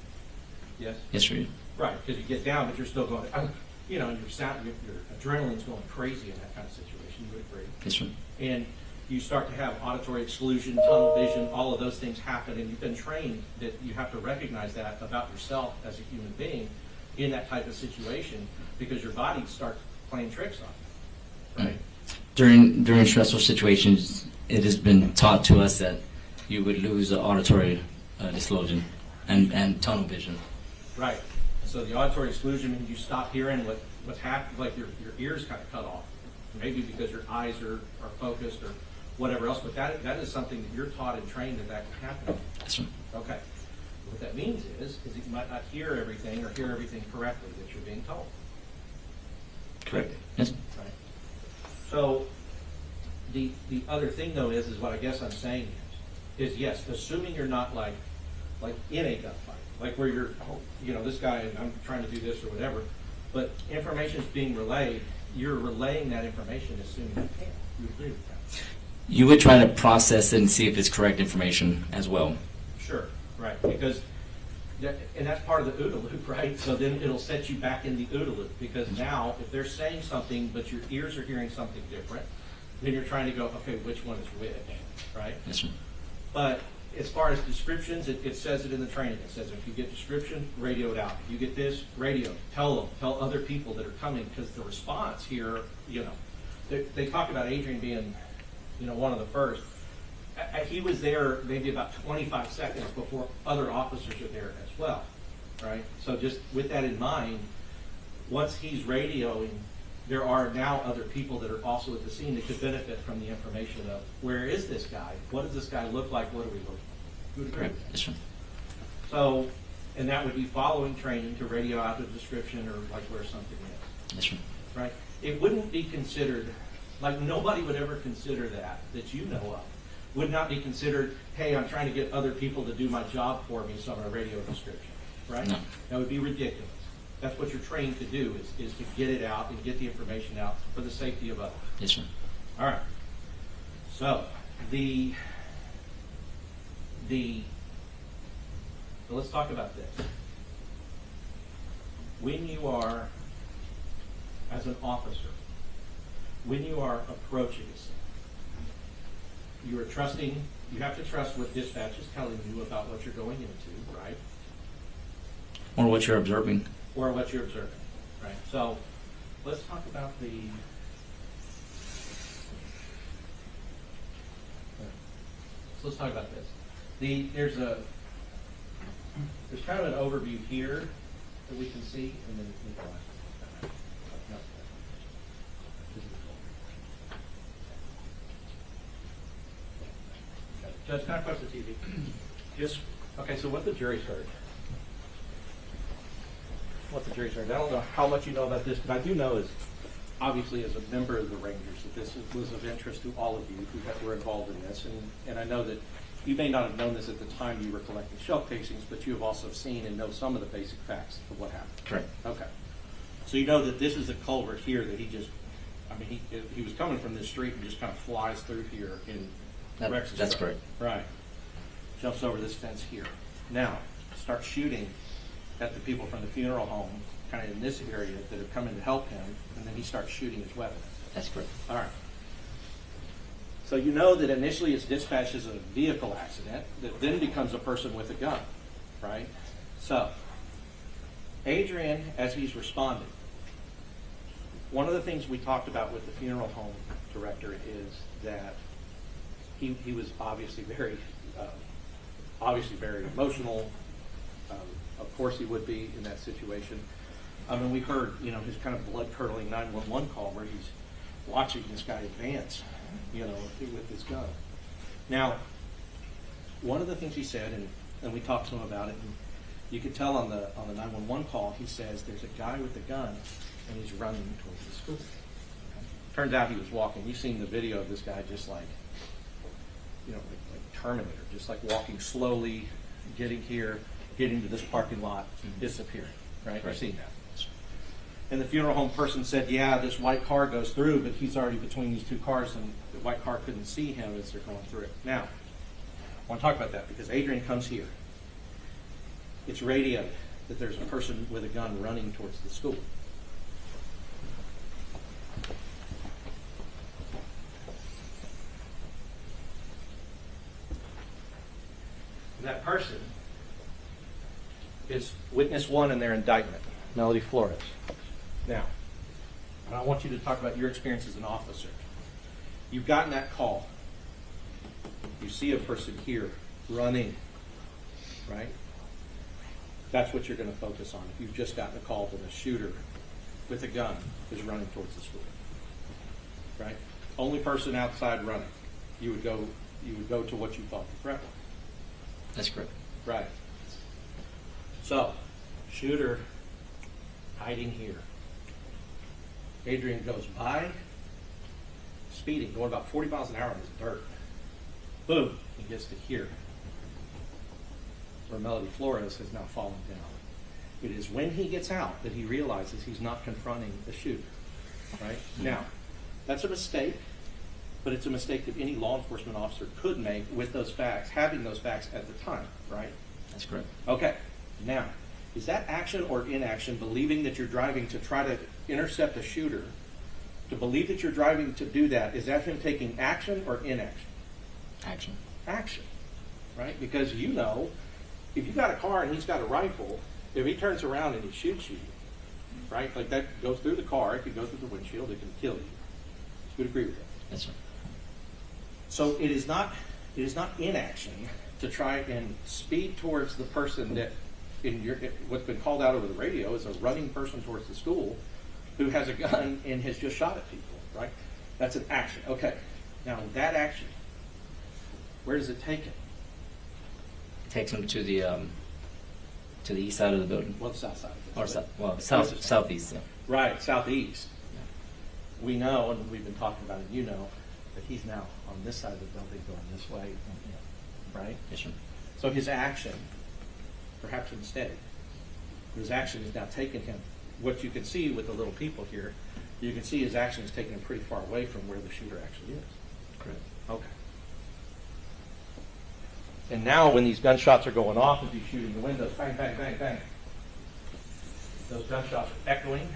Yes? Yes, sir. Right, because you get down, but you're still going, and your adrenaline's going crazy in that kind of situation, you would agree. Yes, sir. And you start to have auditory exclusion, tunnel vision, all of those things happen, and you've been trained that you have to recognize that about yourself as a human being in that type of situation, because your body starts playing tricks on you, right? During stressful situations, it has been taught to us that you would lose the auditory disclosure and tunnel vision. Right. So the auditory exclusion means you stop hearing what's happening, like your ears kind of cut off, maybe because your eyes are focused or whatever else, but that is something that you're taught and trained that can happen. Yes, sir. Okay. What that means is you might not hear everything or hear everything correctly that you're being told. Correct. Yes. Right. So the other thing though is what I guess I'm saying is yes, assuming you're not like in a gunfight, like where you're, this guy and I'm trying to do this or whatever, but information's being relayed, you're relaying that information as soon as you can. You agree with that? You would try to process it and see if it's correct information as well. Sure, right, because and that's part of the OODA loop, right? So then it'll set you back in the OODA loop, because now if they're saying something but your ears are hearing something different, then you're trying to go, okay, which one is which, right? Yes, sir. But as far as descriptions, it says it in the training. It says if you get description, radio it out. If you get this, radio, tell other people that are coming, because the response here, they talk about Adrian being, one of the first. He was there maybe about 25 seconds before other officers are there as well, right? So just with that in mind, once he's radioing, there are now other people that are also at the scene that could benefit from the information of where is this guy? What does this guy look like? What do we look like? You would agree Correct. with that? Yes, sir. So, and that would be following training to radio out the description or like where something is, Yes, sir. right? It wouldn't be considered, like nobody would ever consider that you know of. Would not be considered, hey, I'm trying to get other people to do my job for me, so I'm going to radio a description, right? No. That would be ridiculous. That's what you're trained to do, is to get it out and get the information out for the safety of others. Yes, sir. All right. So so let's talk about this. When you are, as an officer, when you are approaching a scene, you are trusting, you have to trust what dispatch is telling you about what you're going into, right? Or what you're observing. Or what you're observing, right? So let's talk about let's talk about this. There's kind of an overview here that we can see, and then Judge, can I press the TV? Yes. Okay, so what the jury's heard. I don't know how much you know about this, but I do know is, obviously as a member of the Rangers, that this was of interest to all of you who were involved in this. And I know that you may not have known this at the time you were collecting shell casings, but you have also seen and know some of the basic facts of what happened. Correct. Okay. So you know that this is a culvert here that he was coming from this street and just kind of flies through here in Rex's That's truck. correct. Right. Jumps over this fence here. Now, starts shooting at the people from the funeral home, kind of in this area, that are coming to help him, and then he starts shooting his weapon. That's correct. All right. So you know that initially it's dispatched as a vehicle accident that then becomes a person with a gun, right? So, Adrian, as he's responding, one of the things we talked about with the funeral home director is that he was obviously very emotional. Of course he would be in that situation. I mean, we heard, his kind of blood-curdling 911 call where he's watching this guy advance, with his gun. Now, one of the things he said, and we talked to him about it, You could tell on the 911 call, he says there's a guy with a gun and he's running towards the school. Turns out he was walking. You've seen the video of this guy just like, like Terminator, just like walking slowly, getting here, getting to this parking lot, disappearing, right? You've seen that. And the funeral home person said, yeah, this white car goes through, but he's already between these two cars and the white car couldn't see him as they're going through it. Now, I want to talk about that because Adrian comes here. It's radioed that there's a person with a gun running towards the school. And that person is witness one in their indictment, Melody Flores. Now, I want you to talk about your experience as an officer. You've gotten that call. You see a person here running, right? That's what you're going to focus on. If you've just gotten a call that a shooter with a gun is running towards the school, right? Only person outside running. You would go to what you thought the threat was. That's correct. Right. So, shooter hiding here. Adrian goes by, speeding, going about 40 miles an hour in this dirt. Boom, he gets to here, where Melody Flores has now fallen down. It is when he gets out that he realizes he's not confronting the shooter, right? Now, that's a mistake, but it's a mistake that any law enforcement officer could make with those facts, having those facts at the time, right? That's correct. Okay, now, is that action or inaction, believing that you're driving to try to intercept a shooter, to believe that you're driving to do that, is that him taking action or inaction? Action. Action, right? Because if you've got a car and he's got a rifle, if he turns around and he shoots you, right, like that goes through the car, it could go through the windshield, it can kill you. You would agree with that? Yes, sir. So it is not inaction to try and speed towards the person that what's been called out over the radio is a running person towards the school who has a gun and has just shot at people, right? That's an action. Okay. Now that action, where does it take him? It takes him to the east side of the building. Well, the south side. Or southeast. Yeah. Right, southeast. We know, and we've been talking about it, that he's now on this side of the building going this way, right? Yes, sir. So his action, perhaps a mistake, his action is now taking him, what you can see with the little people here, you can see his action is taking him pretty far away from where the shooter actually is. Correct. Okay. And now when these gunshots are going off as he's shooting the windows, bang, bang, bang, bang, those gunshots are echoing.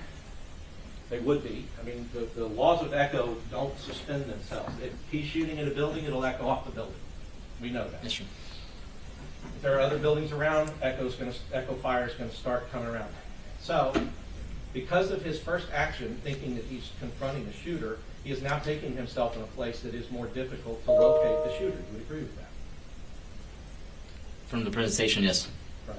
They would be. I mean, the laws of echo don't suspend themselves. If he's shooting at a building, it'll echo off the building. We know that. Yes, sir. If there are other buildings around, echo fire is going to start coming around. So, because of his first action, thinking that he's confronting the shooter, he is now taking himself in a place that is more difficult to locate the shooter. You would agree with that? From the presentation, yes. Right.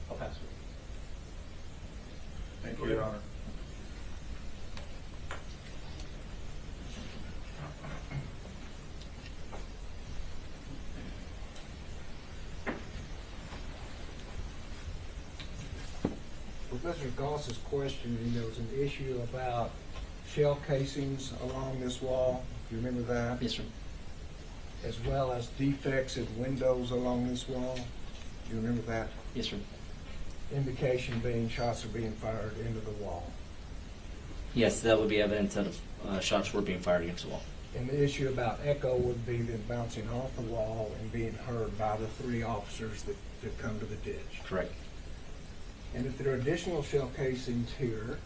I'll pass it. Thank you, Your Honor. Professor Goss's questioning, there was an issue about shell casings along this wall. Do you remember that? Yes, sir. As well as defects in windows along this wall. Do you remember that? Yes, sir. Indication being shots are being fired into the wall. Yes, that would be evidence that shots were being fired against the wall. And the issue about echo would be then bouncing off the wall and being heard by the 3 officers that come to the ditch. Correct. And if there are additional shell casings here,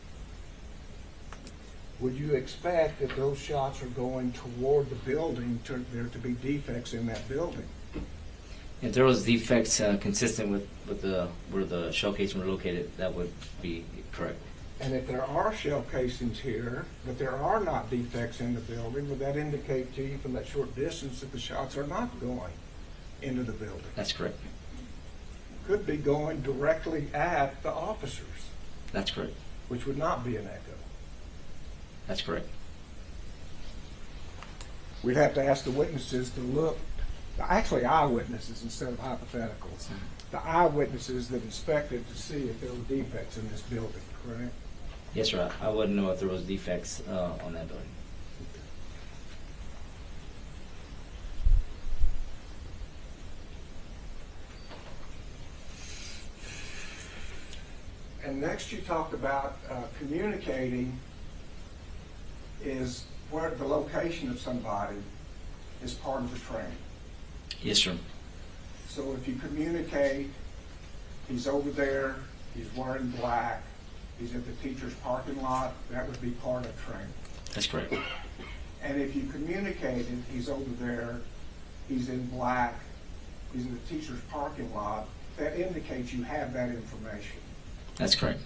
would you expect that those shots are going toward the building, there to be defects in that building? If there was defects consistent with where the shell casing were located, that would be correct. And if there are shell casings here, but there are not defects in the building, would that indicate to you from that short distance that the shots are not going into the building? That's correct. Could be going directly at the officers, That's correct. which would not be an echo. That's correct. We'd have to ask the witnesses to look, actually eyewitnesses instead of hypotheticals, the eyewitnesses that inspected to see if there were defects in this building, correct? Yes, sir. I wouldn't know if there was defects on that building. And next you talked about communicating is where the location of somebody is part of the training. Yes, sir. So if you communicate, he's over there, he's wearing black, he's at the teacher's parking lot, that would be part of training. That's correct. And if you communicated, he's over there, he's in black, he's in the teacher's parking lot, that indicates you have that information. That's correct.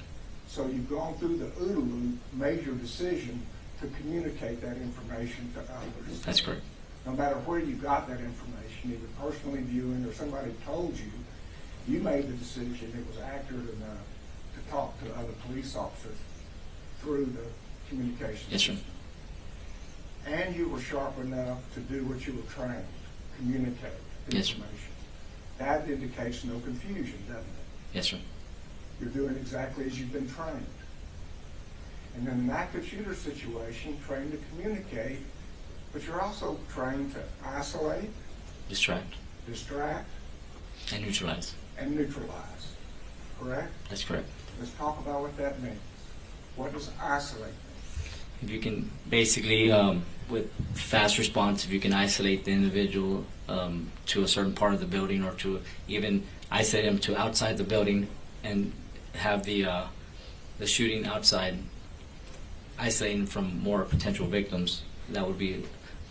So you've gone through the OODA loop, made your decision to communicate that information to others. That's correct. No matter where you got that information, either personally viewing or somebody told you, you made the decision it was accurate enough to talk to other police officers through the communication Yes, sir. system. And you were sharp enough to do what you were trained, communicate Yes, sir. information. That indicates no confusion, doesn't it? Yes, sir. You're doing exactly as you've been trained. And in an active shooter situation, trained to communicate, but you're also trained to isolate, Distract distract, and neutralize. and neutralize. Correct? That's correct. Let's talk about what that means. What does isolate mean? If you can basically, with fast response, if you can isolate the individual to a certain part of the building, or to even isolate them to outside the building and have the shooting outside, isolating from more potential victims, that would be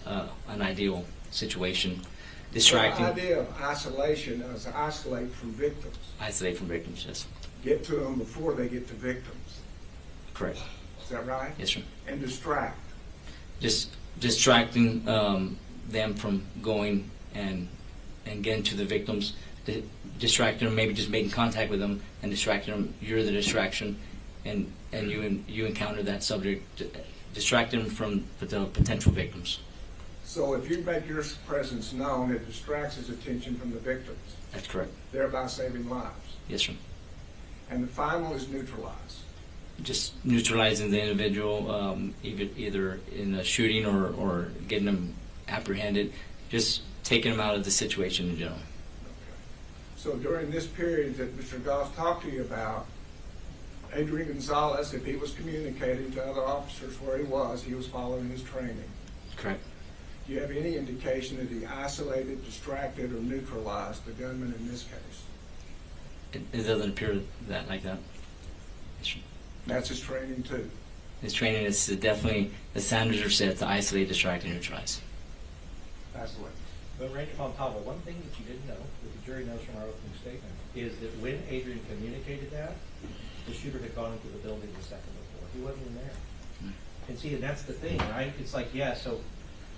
an ideal situation. Distracting, The idea of isolation is to isolate from victims. isolate from victims, yes. Get to them before they get to victims. Correct. Is that right? Yes, sir. And distract. Just distracting them from going and getting to the victims, distracting them, maybe just making contact with them and distracting them. You're the distraction, and you encounter that subject, distracting them from the potential victims. So if you make your presence known, it distracts his attention from the victims, That's correct. thereby saving lives. Yes, sir. And the final is neutralize. Just neutralizing the individual, either in a shooting or getting them apprehended, just taking them out of the situation in general. So during this period that Mr. Goff talked to you about, Adrian Gonzales, if he was communicating to other officers where he was following his training. Correct. Do you have any indication that he isolated, distracted, or neutralized the gunman in this case? It doesn't appear that like that. Yes, sir. That's his training too. His training is definitely, the standards are set to isolate, distract, and neutralize. That's the way. But Ranger Montalvo, one thing that you didn't know, that the jury knows from our opening statement, is that when Adrian communicated that, the shooter had gone into the building the second before. He wasn't even there. And see, and that's the thing, right? It's like, yeah, so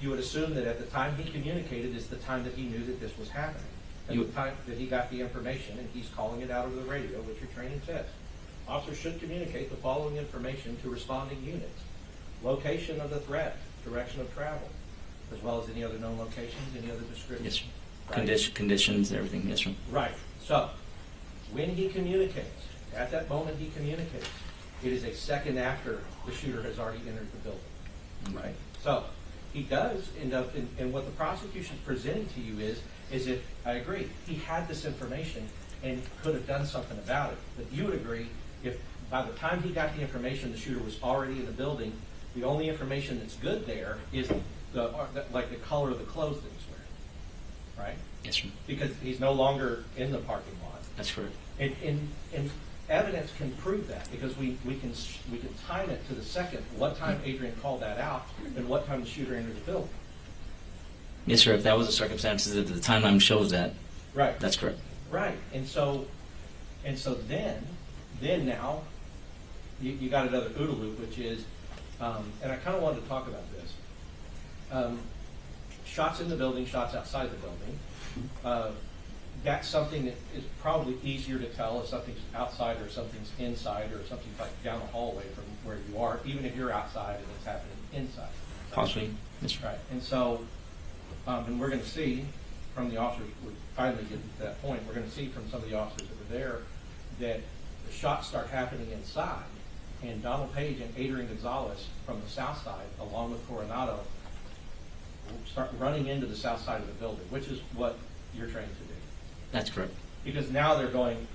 you would assume that at the time he communicated is the time that he knew that this was happening. At the time that he got the information, and he's calling it out over the radio, which your training says. Officers should communicate the following information to responding units. Location of the threat, direction of travel, as well as any other known locations, any other descriptions. Yes, sir. Right? Conditions, everything. Yes, sir. Right. So, when he communicates, at that moment he communicates, it is a second after the shooter has already entered the building. Right? So, he does end up, and what the prosecution's presenting to you is if, I agree, he had this information and could have done something about it. But you would agree, if by the time he got the information, the shooter was already in the building, the only information that's good there is like the color of the clothes that he's wearing. Right? Yes, sir. Because he's no longer in the parking lot. That's correct. And evidence can prove that, because we can time it to the second, what time Adrian called that out and what time the shooter entered the building. Yes, sir. If that was the circumstances, if the timeline shows that, Right. that's correct. Right. And so then now you got another OODA loop, which is, and I kind of wanted to talk about this. Shots in the building, shots outside the building. That's something that is probably easier to tell if something's outside or something's inside or something's like down the hallway from where you are, even if you're outside and it's happening inside. Possibly. That's right. Right. And so, and we're going to see from the officers, we're finally getting to that point, we're going to see from some of the officers that were there that the shots start happening inside, and Donald Page and Adrian Gonzales from the south side, along with Coronado, will start running into the south side of the building, which is what you're trained to do. That's correct. Because now they're going,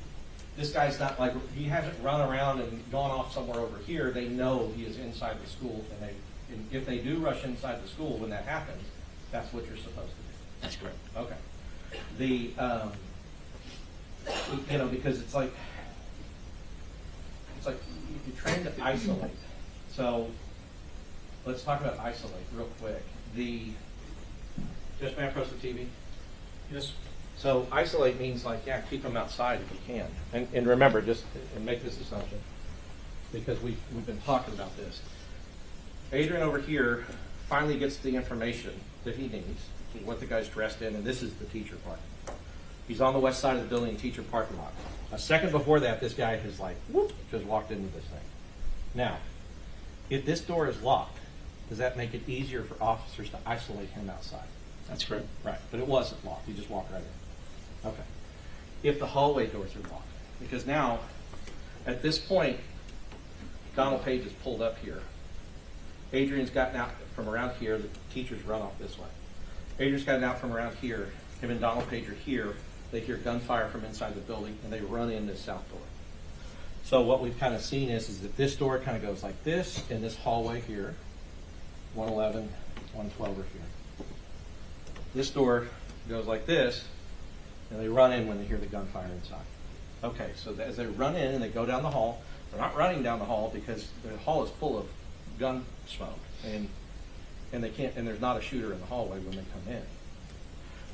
this guy's not like, he hasn't run around and gone off somewhere over here. They know he is inside the school, and if they do rush inside the school when that happens, that's what you're supposed to do. That's correct. Okay. The, you know, because it's like you're trying to isolate. So let's talk about isolate real quick. Just may I press the TV? Yes. So isolate means like, yeah, keep them outside if you can. And remember, just and make this assumption, because we've been talking about this. Adrian over here finally gets the information that he needs, what the guy's dressed in, and this is the teacher part. He's on the west side of the building, teacher parking lot. A second before that, this guy has like, whoop, just walked into this thing. Now, if this door is locked, does that make it easier for officers to isolate him outside? That's correct. Right, but it wasn't locked. He just walked right in. Okay. If the hallway doors are locked, because now, at this point, Donald Page is pulled up here. Adrian's gotten out from around here. The teachers run off this way. Adrian's gotten out from around here. Him and Donald Page are here. They hear gunfire from inside the building, and they run in this south door. So what we've kind of seen is that this door kind of goes like this, and this hallway here, 111, 112 are here. This door goes like this, and they run in when they hear the gunfire inside. Okay, so as they run in and they go down the hall, they're not running down the hall because the hall is full of gun smoke, and they can't, and there's not a shooter in the hallway when they come in.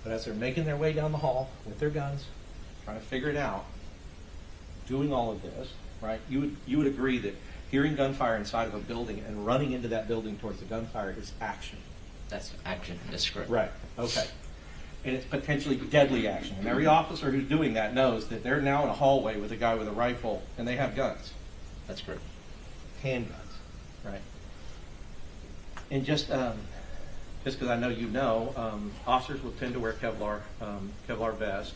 But as they're making their way down the hall with their guns, trying to figure it out, doing all of this, right? You would agree that hearing gunfire inside of a building and running into that building towards the gunfire is action. That's action. That's correct. Right. Okay. And it's potentially deadly action. And every officer who's doing that knows that they're now in a hallway with a guy with a rifle, and they have guns. That's correct. Handguns. Right. And just because I know you know, officers will tend to wear Kevlar vests,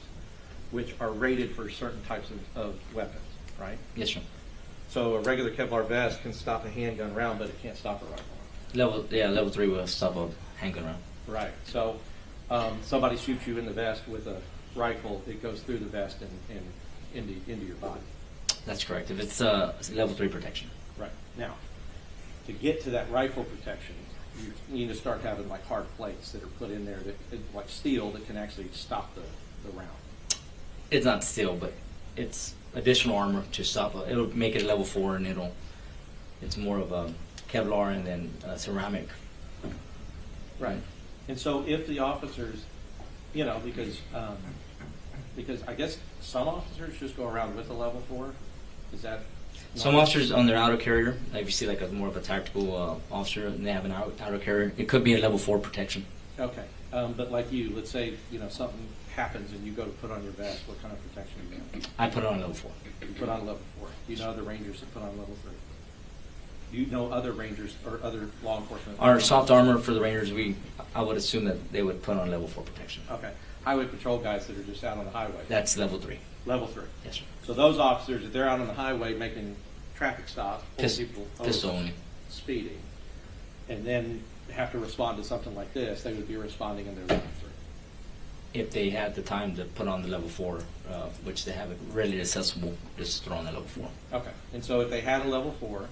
which are rated for certain types of weapons, right? Yes, sir. So a regular Kevlar vest can stop a handgun round, but it can't stop a rifle. Level 3 will stop a handgun round. Right. So somebody shoots you in the vest with a rifle, it goes through the vest and into your body. That's correct. If it's level 3 protection. Right. Now, to get to that rifle protection, you need to start having like hard plates that are put in there that like steel that can actually stop the round. It's not steel, but it's additional armor to stop it. It'll make it level 4, and it's more of a Kevlar and then ceramic. Right. And so if the officers, you know, because I guess some officers just go around with a level 4. Is that? Some officers on their outer carrier, like if you see like more of a tactical officer and they have an outer carrier, it could be a level 4 protection. Okay. But like you, let's say, you know, something happens and you go to put on your vest, what kind of protection do you have? I put it on level 4. You put on level 4. Do you know other Rangers that put on level 3? Do you know other Rangers or other law enforcement? Our soft armor for the Rangers, I would assume that they would put on level 4 protection. Okay. Highway patrol guys that are just out on the highway. That's level 3. Level 3. Yes, sir. So those officers, if they're out on the highway making traffic stops, pulling people over, Pistol only. speeding, and then have to respond to something like this, they would be responding in their level 3. If they had the time to put on the level 4, which they have it readily accessible, just throw on the level 4. Okay. And so if they had a level 4,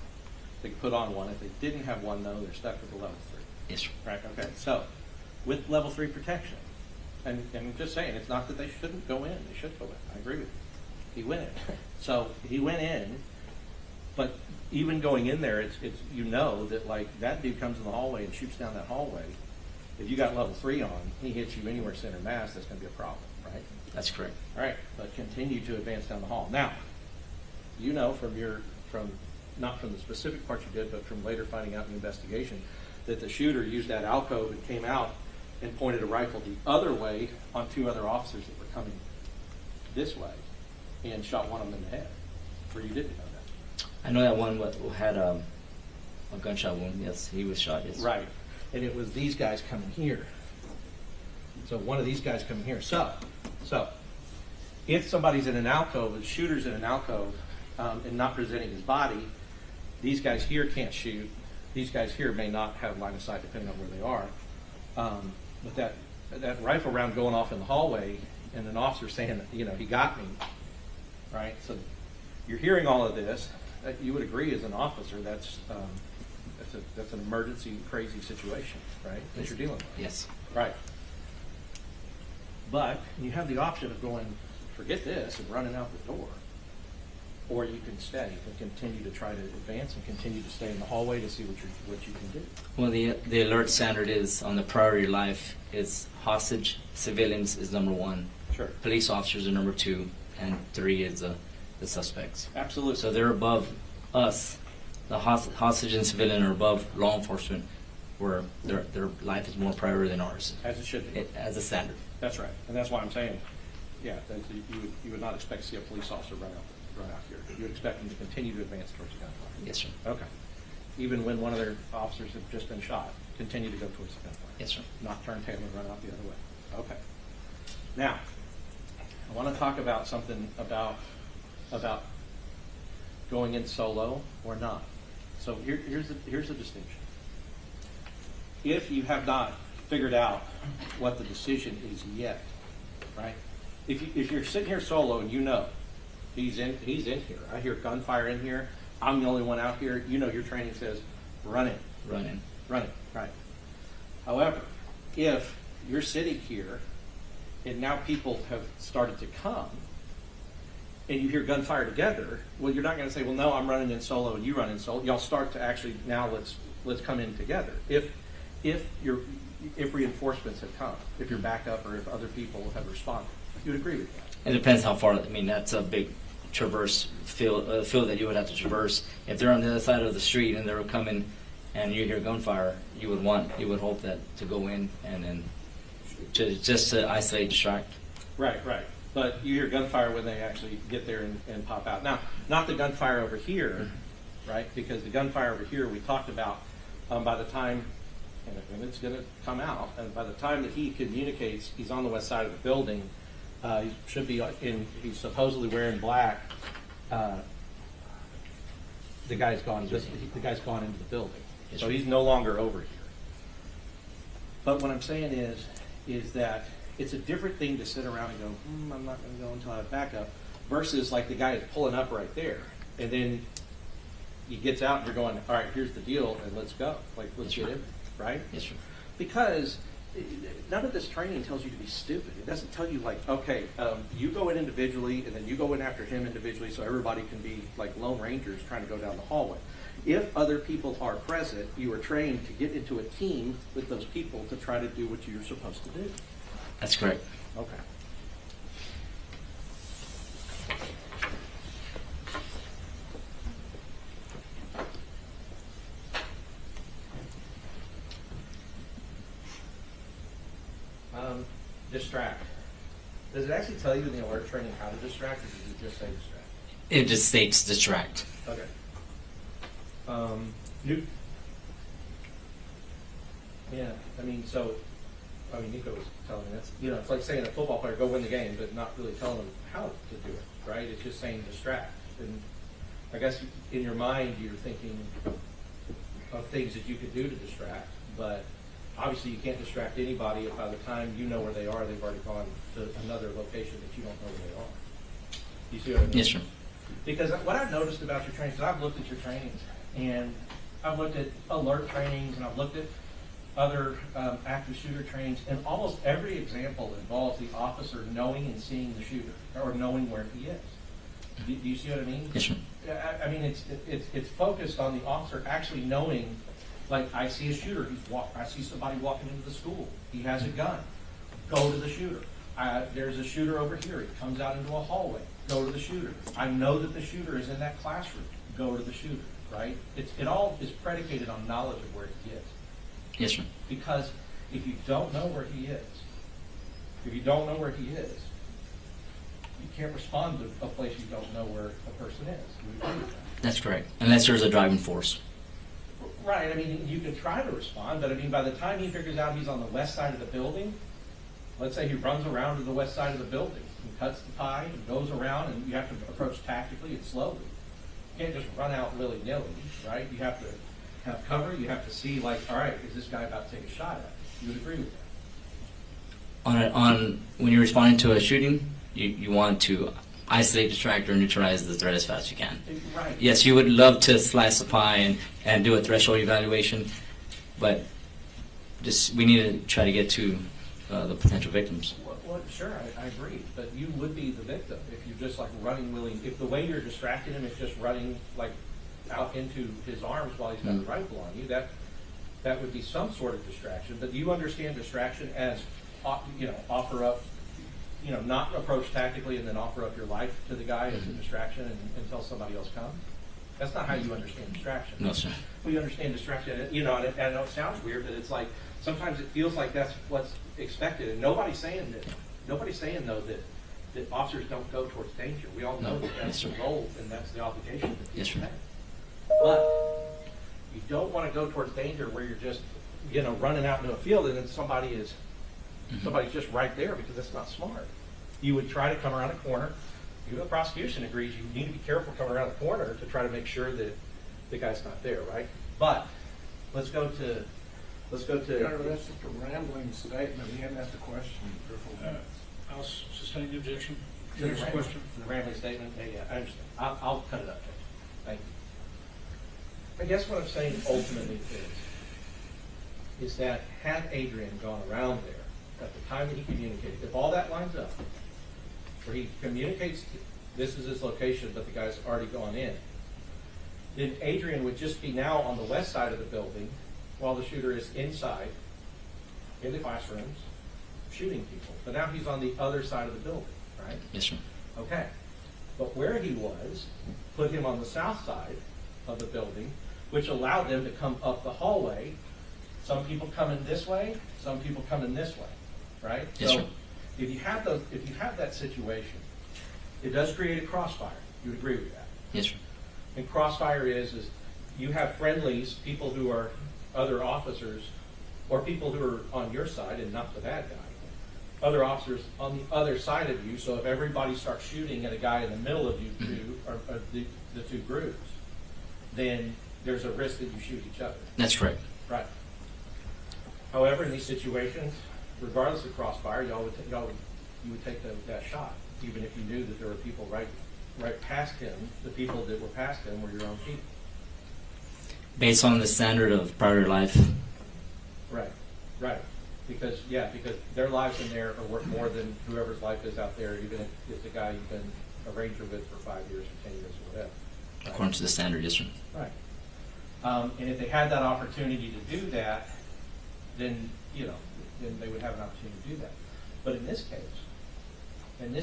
they could put on one. If they didn't have one, though, they're stuck with the level 3. Yes, sir. Right. Okay. So with level 3 protection, and I'm just saying, it's not that they shouldn't go in. They should go in. I agree with you. He went in. So he went in, but even going in there, it's you know that like that dude comes in the hallway and shoots down that hallway. If you got level 3 on, he hits you anywhere center mass, that's going to be a problem, right? That's correct. All right. But continue to advance down the hall. Now, you know from not from the specific part you did, but from later finding out in the investigation, that the shooter used that alcove and came out and pointed a rifle the other way on 2 other officers that were coming this way and shot one of them in the head. Or you didn't know that? I know that one had a gunshot wound. Yes, he was shot. Yes. Right. And it was these guys coming here. So one of these guys coming here. So if somebody's in an alcove, the shooter's in an alcove and not presenting his body, these guys here can't shoot. These guys here may not have line of sight depending on where they are. But that rifle round going off in the hallway and an officer saying, you know, he got me, right? So you're hearing all of this. You would agree as an officer that's an emergency, crazy situation, right, that you're dealing with. Yes. Right. But you have the option of going, forget this, and running out the door. Or you can stay and continue to try to advance and continue to stay in the hallway to see what you can do. Well, the alert standard is on the priority of life is hostage, civilians is number 1. Sure. Police officers are number 2, and 3 is the suspects. Absolutely. So they're above us. The hostage and civilian are above law enforcement, where their life is more priority than ours. As it should be. As a standard. That's right. And that's why I'm saying, yeah, that you would not expect to see a police officer run out here. You would expect them to continue to advance towards the gunfire. Yes, sir. Okay. Even when one of their officers have just been shot, continue to go towards the gunfire. Yes, sir. Not turn tail and run out the other way. Okay. Now, I want to talk about something about going in solo or not. So here's the distinction. If you have not figured out what the decision is yet, right? If you're sitting here solo and you know he's in here, I hear gunfire in here, I'm the only one out here, you know your training says run in. Run in. Run it, right. However, if you're sitting here and now people have started to come and you hear gunfire together, well, you're not going to say, well, no, I'm running in solo and you run in solo. Y'all start to actually, now let's come in together. If reinforcements have come, if you're back up or if other people have responded, you would agree with that? It depends how far. I mean, that's a big traverse field that you would have to traverse. If they're on the other side of the street and they're coming and you hear gunfire, you would hope that to go in and then just to isolate, distract. Right. But you hear gunfire when they actually get there and pop out. Now, not the gunfire over here, right? Because the gunfire over here we talked about by the time, and it's going to come out, and by the time that he communicates, he's on the west side of the building. He should be he's supposedly wearing black. The guy's gone. The guy's gone into the building, so he's no longer over here. But what I'm saying is that it's a different thing to sit around and go, I'm not going to go until I have backup, versus like the guy is pulling up right there, and then he gets out and you're going, all right, here's the deal, and let's go. Like, let's get in, right? Yes, sir. Because none of this training tells you to be stupid. It doesn't tell you like, okay, you go in individually and then you go in after him individually so everybody can be like Lone Rangers trying to go down the hallway. If other people are present, you are trained to get into a team with those people to try to do what you're supposed to do. That's correct. Okay. Distract. Does it actually tell you in the alert training how to distract, or does it just say distract? It just states distract. Okay. Yeah, Nico was telling me that's, it's like saying a football player, go win the game, but not really telling them how to do it, right? It's just saying distract. And I guess in your mind, you're thinking of things that you could do to distract, but obviously you can't distract anybody if by the time you know where they are, they've already gone to another location that you don't know where they are. You see what I mean? Yes, sir. Because what I've noticed about your trainings, I've looked at your trainings, and I've looked at alert trainings, and I've looked at other active shooter trainings, and almost every example involves the officer knowing and seeing the shooter, or knowing where he is. Do you see what I mean? Yes, sir. I mean, it's focused on the officer actually knowing, like, I see a shooter, I see somebody walking into the school, he has a gun, go to the shooter. There's a shooter over here, he comes out into a hallway, go to the shooter. I know that the shooter is in that classroom, go to the shooter, right? It all is predicated on knowledge of where he is. Yes, sir. Because if you don't know where he is, you can't respond to a place you don't know where a person is. Do you agree with that? That's correct. Unless there's a driving force. Right, I mean, you can try to respond, but I mean, by the time he figures out he's on the west side of the building, let's say he runs around to the west side of the building and cuts the pie and goes around, and you have to approach tactically and slowly. You can't just run out willy-nilly, right? You have to have cover, you have to see, like, all right, is this guy about to take a shot at it? You would agree with that? On when you're responding to a shooting, you want to isolate, distract, or neutralize the threat as fast as you can. Right. Yes, you would love to slice the pie and do a threshold evaluation, but just we need to try to get to the potential victims. Well, sure, I agree, but you would be the victim if you're just like running willy. If the way you're distracting him is just running like out into his arms while he's got a rifle on you, that would be some sort of distraction. But do you understand distraction as offer up, not approach tactically and then offer up your life to the guy as a distraction until somebody else comes? That's not how you understand distraction. No, sir. We understand distraction, and I know it sounds weird, but it's like sometimes it feels like that's what's expected, and nobody's saying though that officers don't go towards danger. We all know that that's the goal and that's the obligation that Yes, people sir. have. But you don't want to go towards danger where you're just running out into a field and then somebody's just right there, because that's not smart. You would try to come around a corner. Even the prosecution agrees you need to be careful coming around the corner to try to make sure that the guy's not there, right? But let's go to. That's just a rambling statement. He hadn't asked a question for 4 minutes. I'll sustain the objection. To the Next rambling- question. to the rambling statement. Yeah, I understand. I'll cut it up. Thank you. I guess what I'm saying ultimately is that had Adrian gone around there at the time that he communicated, if all that lines up, where he communicates this is his location, but the guy's already gone in, then Adrian would just be now on the west side of the building while the shooter is inside in the classrooms shooting people. But now he's on the other side of the building, right? Yes, sir. Okay. But where he was put him on the south side of the building, which allowed them to come up the hallway. Some people coming this way, some people coming this way, right? Yes, so sir. if you have that situation, it does create a crossfire. You would agree with that? Yes, sir. And crossfire is you have friendlies, people who are other officers, or people who are on your side and not the bad guy. Other officers on the other side of you. So if everybody starts shooting at a guy in the middle of you two, or the two groups, then there's a risk that you shoot each other. That's correct. Right. However, in these situations, regardless of crossfire, you would take that shot, even if you knew that there were people right past him. The people that were past him were your own people. Based on the standard of prior life. Right. Because their lives in there are worth more than whoever's life is out there, even if it's a guy you've been a ranger with for 5 years or 10 years or whatever. Right? According to the standard, yes, sir. Right. And if they had that opportunity to do that, then they would have an opportunity to do that. But in this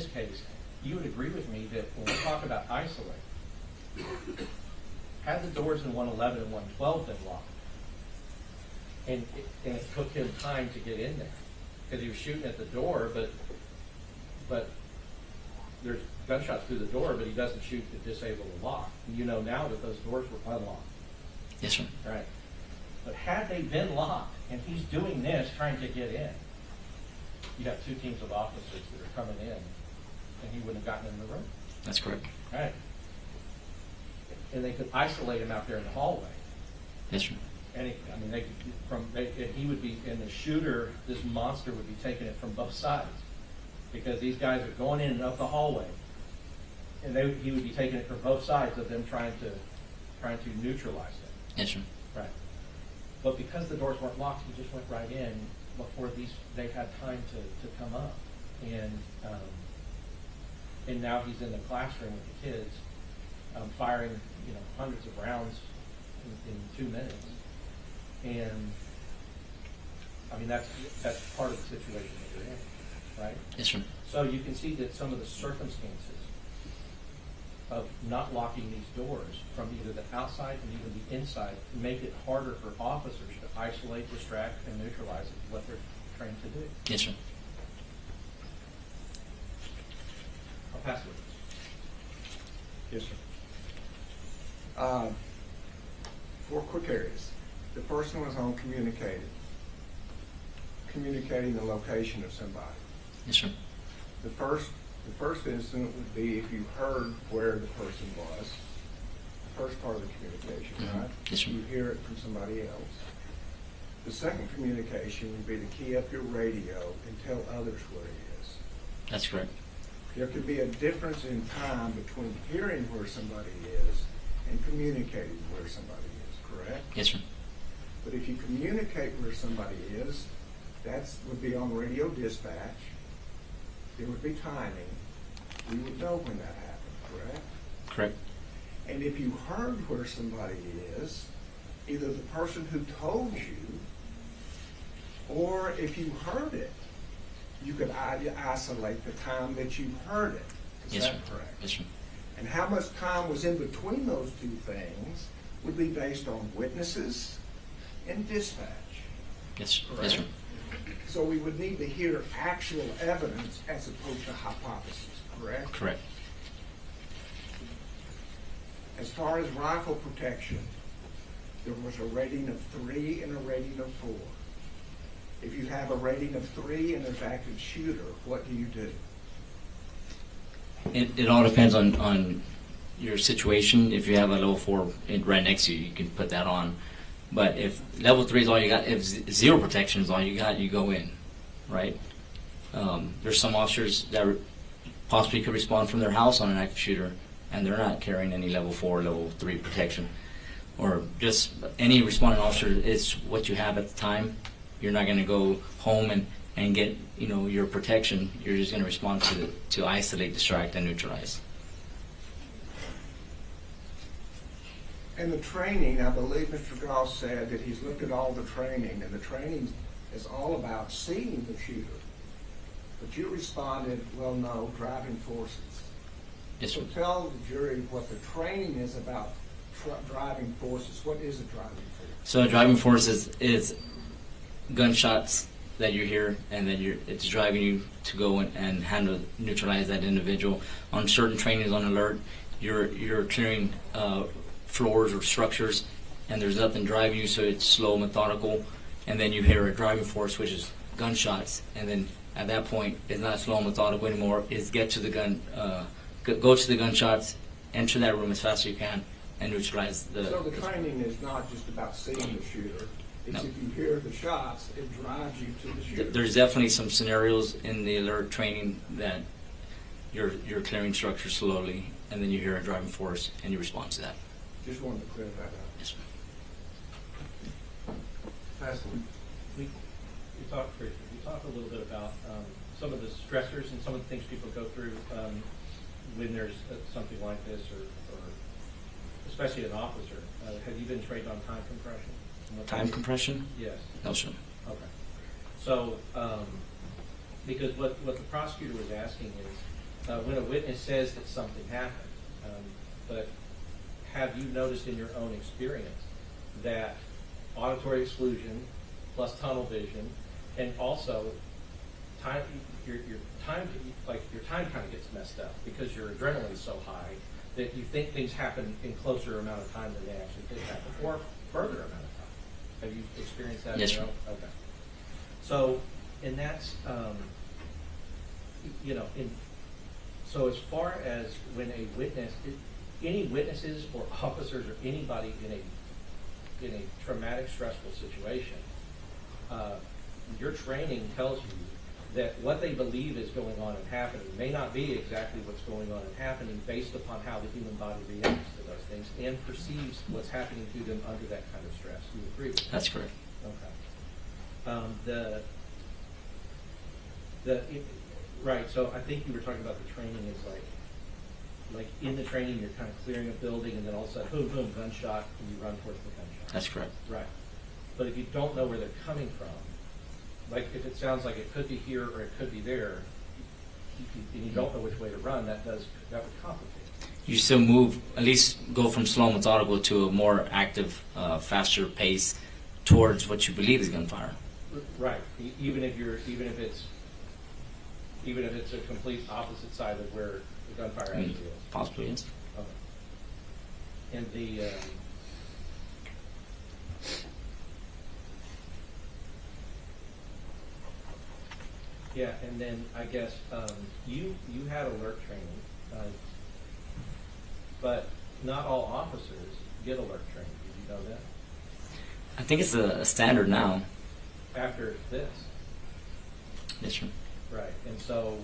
case, you would agree with me that when we talk about isolate, had the doors in 111 and 112 been locked, and it took him time to get in there because he was shooting at the door, but there's gunshots through the door, but he doesn't shoot to disable the lock. And you know now that those doors were unlocked. Yes, sir. Right. But had they been locked and he's doing this, trying to get in, you have two teams of officers that are coming in, and he wouldn't have gotten in the room. That's correct. Right. And they could isolate him out there in the hallway. Yes, sir. And he would be, and the shooter, this monster would be taking it from both sides, because these guys are going in and up the hallway, and he would be taking it from both sides of them trying to neutralize them. Yes, sir. Right. But because the doors weren't locked, he just went right in before they had time to come up. And now he's in the classroom with the kids, firing hundreds of rounds in 2 minutes. And I mean that's part of the situation that you're in, right? Yes, sir. So you can see that some of the circumstances of not locking these doors from either the outside and even the inside make it harder for officers to isolate, distract, and neutralize what they're trained to do. Yes, sir. I'll pass it. Yes, sir. 4 quick areas. The first one is on communicating the location of somebody. Yes, sir. The first incident would be if you heard where the person was. The first part of the communication, Mhm. right? Yes, sir. You hear it from somebody else. The second communication would be to key up your radio and tell others where he is. That's correct. There could be a difference in time between hearing where somebody is and communicating where somebody is, correct? Yes, sir. But if you communicate where somebody is, that would be on radio dispatch. There would be timing. We would know when that happened, correct? Correct. And if you heard where somebody is, either the person who told you, or if you heard it, you could isolate the time that you heard it. Is Yes, that sir. correct? Yes, sir. And how much time was in between those two things would be based on witnesses and dispatch. Yes, sir. Correct. Yes, sir. So we would need to hear actual evidence as opposed to hypothesis, correct? Correct. As far as rifle protection, there was a rating of 3 and a rating of 4. If you have a rating of 3 and there's active shooter, what do you do? It all depends on your situation. If you have a level 4 right next to you, you can put that on. But if level 3 is all you got, if 0 protection is all you got, you go in, right? There's some officers that possibly could respond from their house on an active shooter, and they're not carrying any level 4, level 3 protection. Or just any responding officer, it's what you have at the time. You're not going to go home and get your protection. You're just going to respond to isolate, distract, and neutralize. And the training, I believe Mr. Goss said that he's looked at all the training, and the training is all about seeing the shooter. But you responded, well, no, driving forces. Yes, sir. So tell the jury what the training is about driving forces. What is a driving force? So a driving force is gunshots that you hear, and then it's driving you to go and handle, neutralize that individual. On certain trainings on alert, you're clearing floors or structures, and there's nothing driving you, so it's slow, methodical, and then you hear a driving force, which is gunshots, and then at that point, it's not slow and methodical anymore. It's get to the gun, go to the gunshots, enter that room as fast as you can, and neutralize the. So the training is not just about seeing the shooter. It's No. if you hear the shots, it drives you to the shooter. There's definitely some scenarios in the alert training that you're clearing structures slowly, and then you hear a driving force, and you respond to that. Just wanted to clear that up. Yes, sir. We talked briefly. We talked a little bit about some of the stressors and some of the things people go through when there's something like this, or especially an officer. Have you been trained on time compression? Time compression? Yes. No, sir. Okay. So, because what the prosecutor was asking is, when a witness says that something happened, but have you noticed in your own experience that auditory exclusion plus tunnel vision, and also time, your time kind of gets messed up because your adrenaline is so high that you think things happen in closer amount of time than they actually did happen, or further amount of time. Have you experienced that? Yes, in your sir. own? Okay. So, and that's, so as far as when a witness, any witnesses or officers or anybody in a traumatic, stressful situation, your training tells you that what they believe is going on and happening may not be exactly what's going on and happening based upon how the human body reacts to those things and perceives what's happening to them under that kind of stress. You agree with that? That's correct. Okay. Right, so I think you were talking about the training is like in the training you're kind of clearing a building and then all of a sudden, boom, boom, gunshot, and you run towards the gunshot. That's correct. Right. But if you don't know where they're coming from, like if it sounds like it could be here or it could be there, and you don't know which way to run, that would complicate. you still move, at least go from slow methodical to a more active, faster pace towards what you believe is gunfire. Right, even if it's a complete opposite side of where the gunfire actually is. Possibly, yes. Okay. And the, yeah, and then I guess, you had alert training, but not all officers get alert training, did you know that? I think it's a standard now. After this, Yes, sir. right, and so,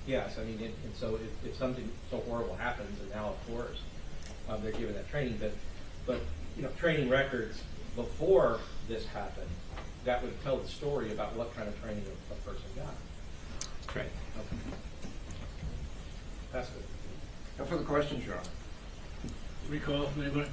yes, I mean, and so if something so horrible happens, and now of course, they're given that training, but, you know, training records before this happened, that would tell the story about what kind of training a person got. Correct. Okay. That's good. No further questions, Your Honor? Recall, anybody?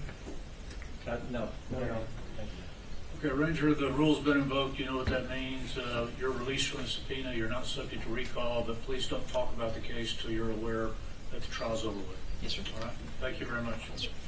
No. Thank you. Okay, Ranger, the rule's been invoked, you know what that means. You're released from the subpoena, you're not subject to recall, but please don't talk about the case till you're aware that the trial's over with. Yes, sir. All right, thank you very much.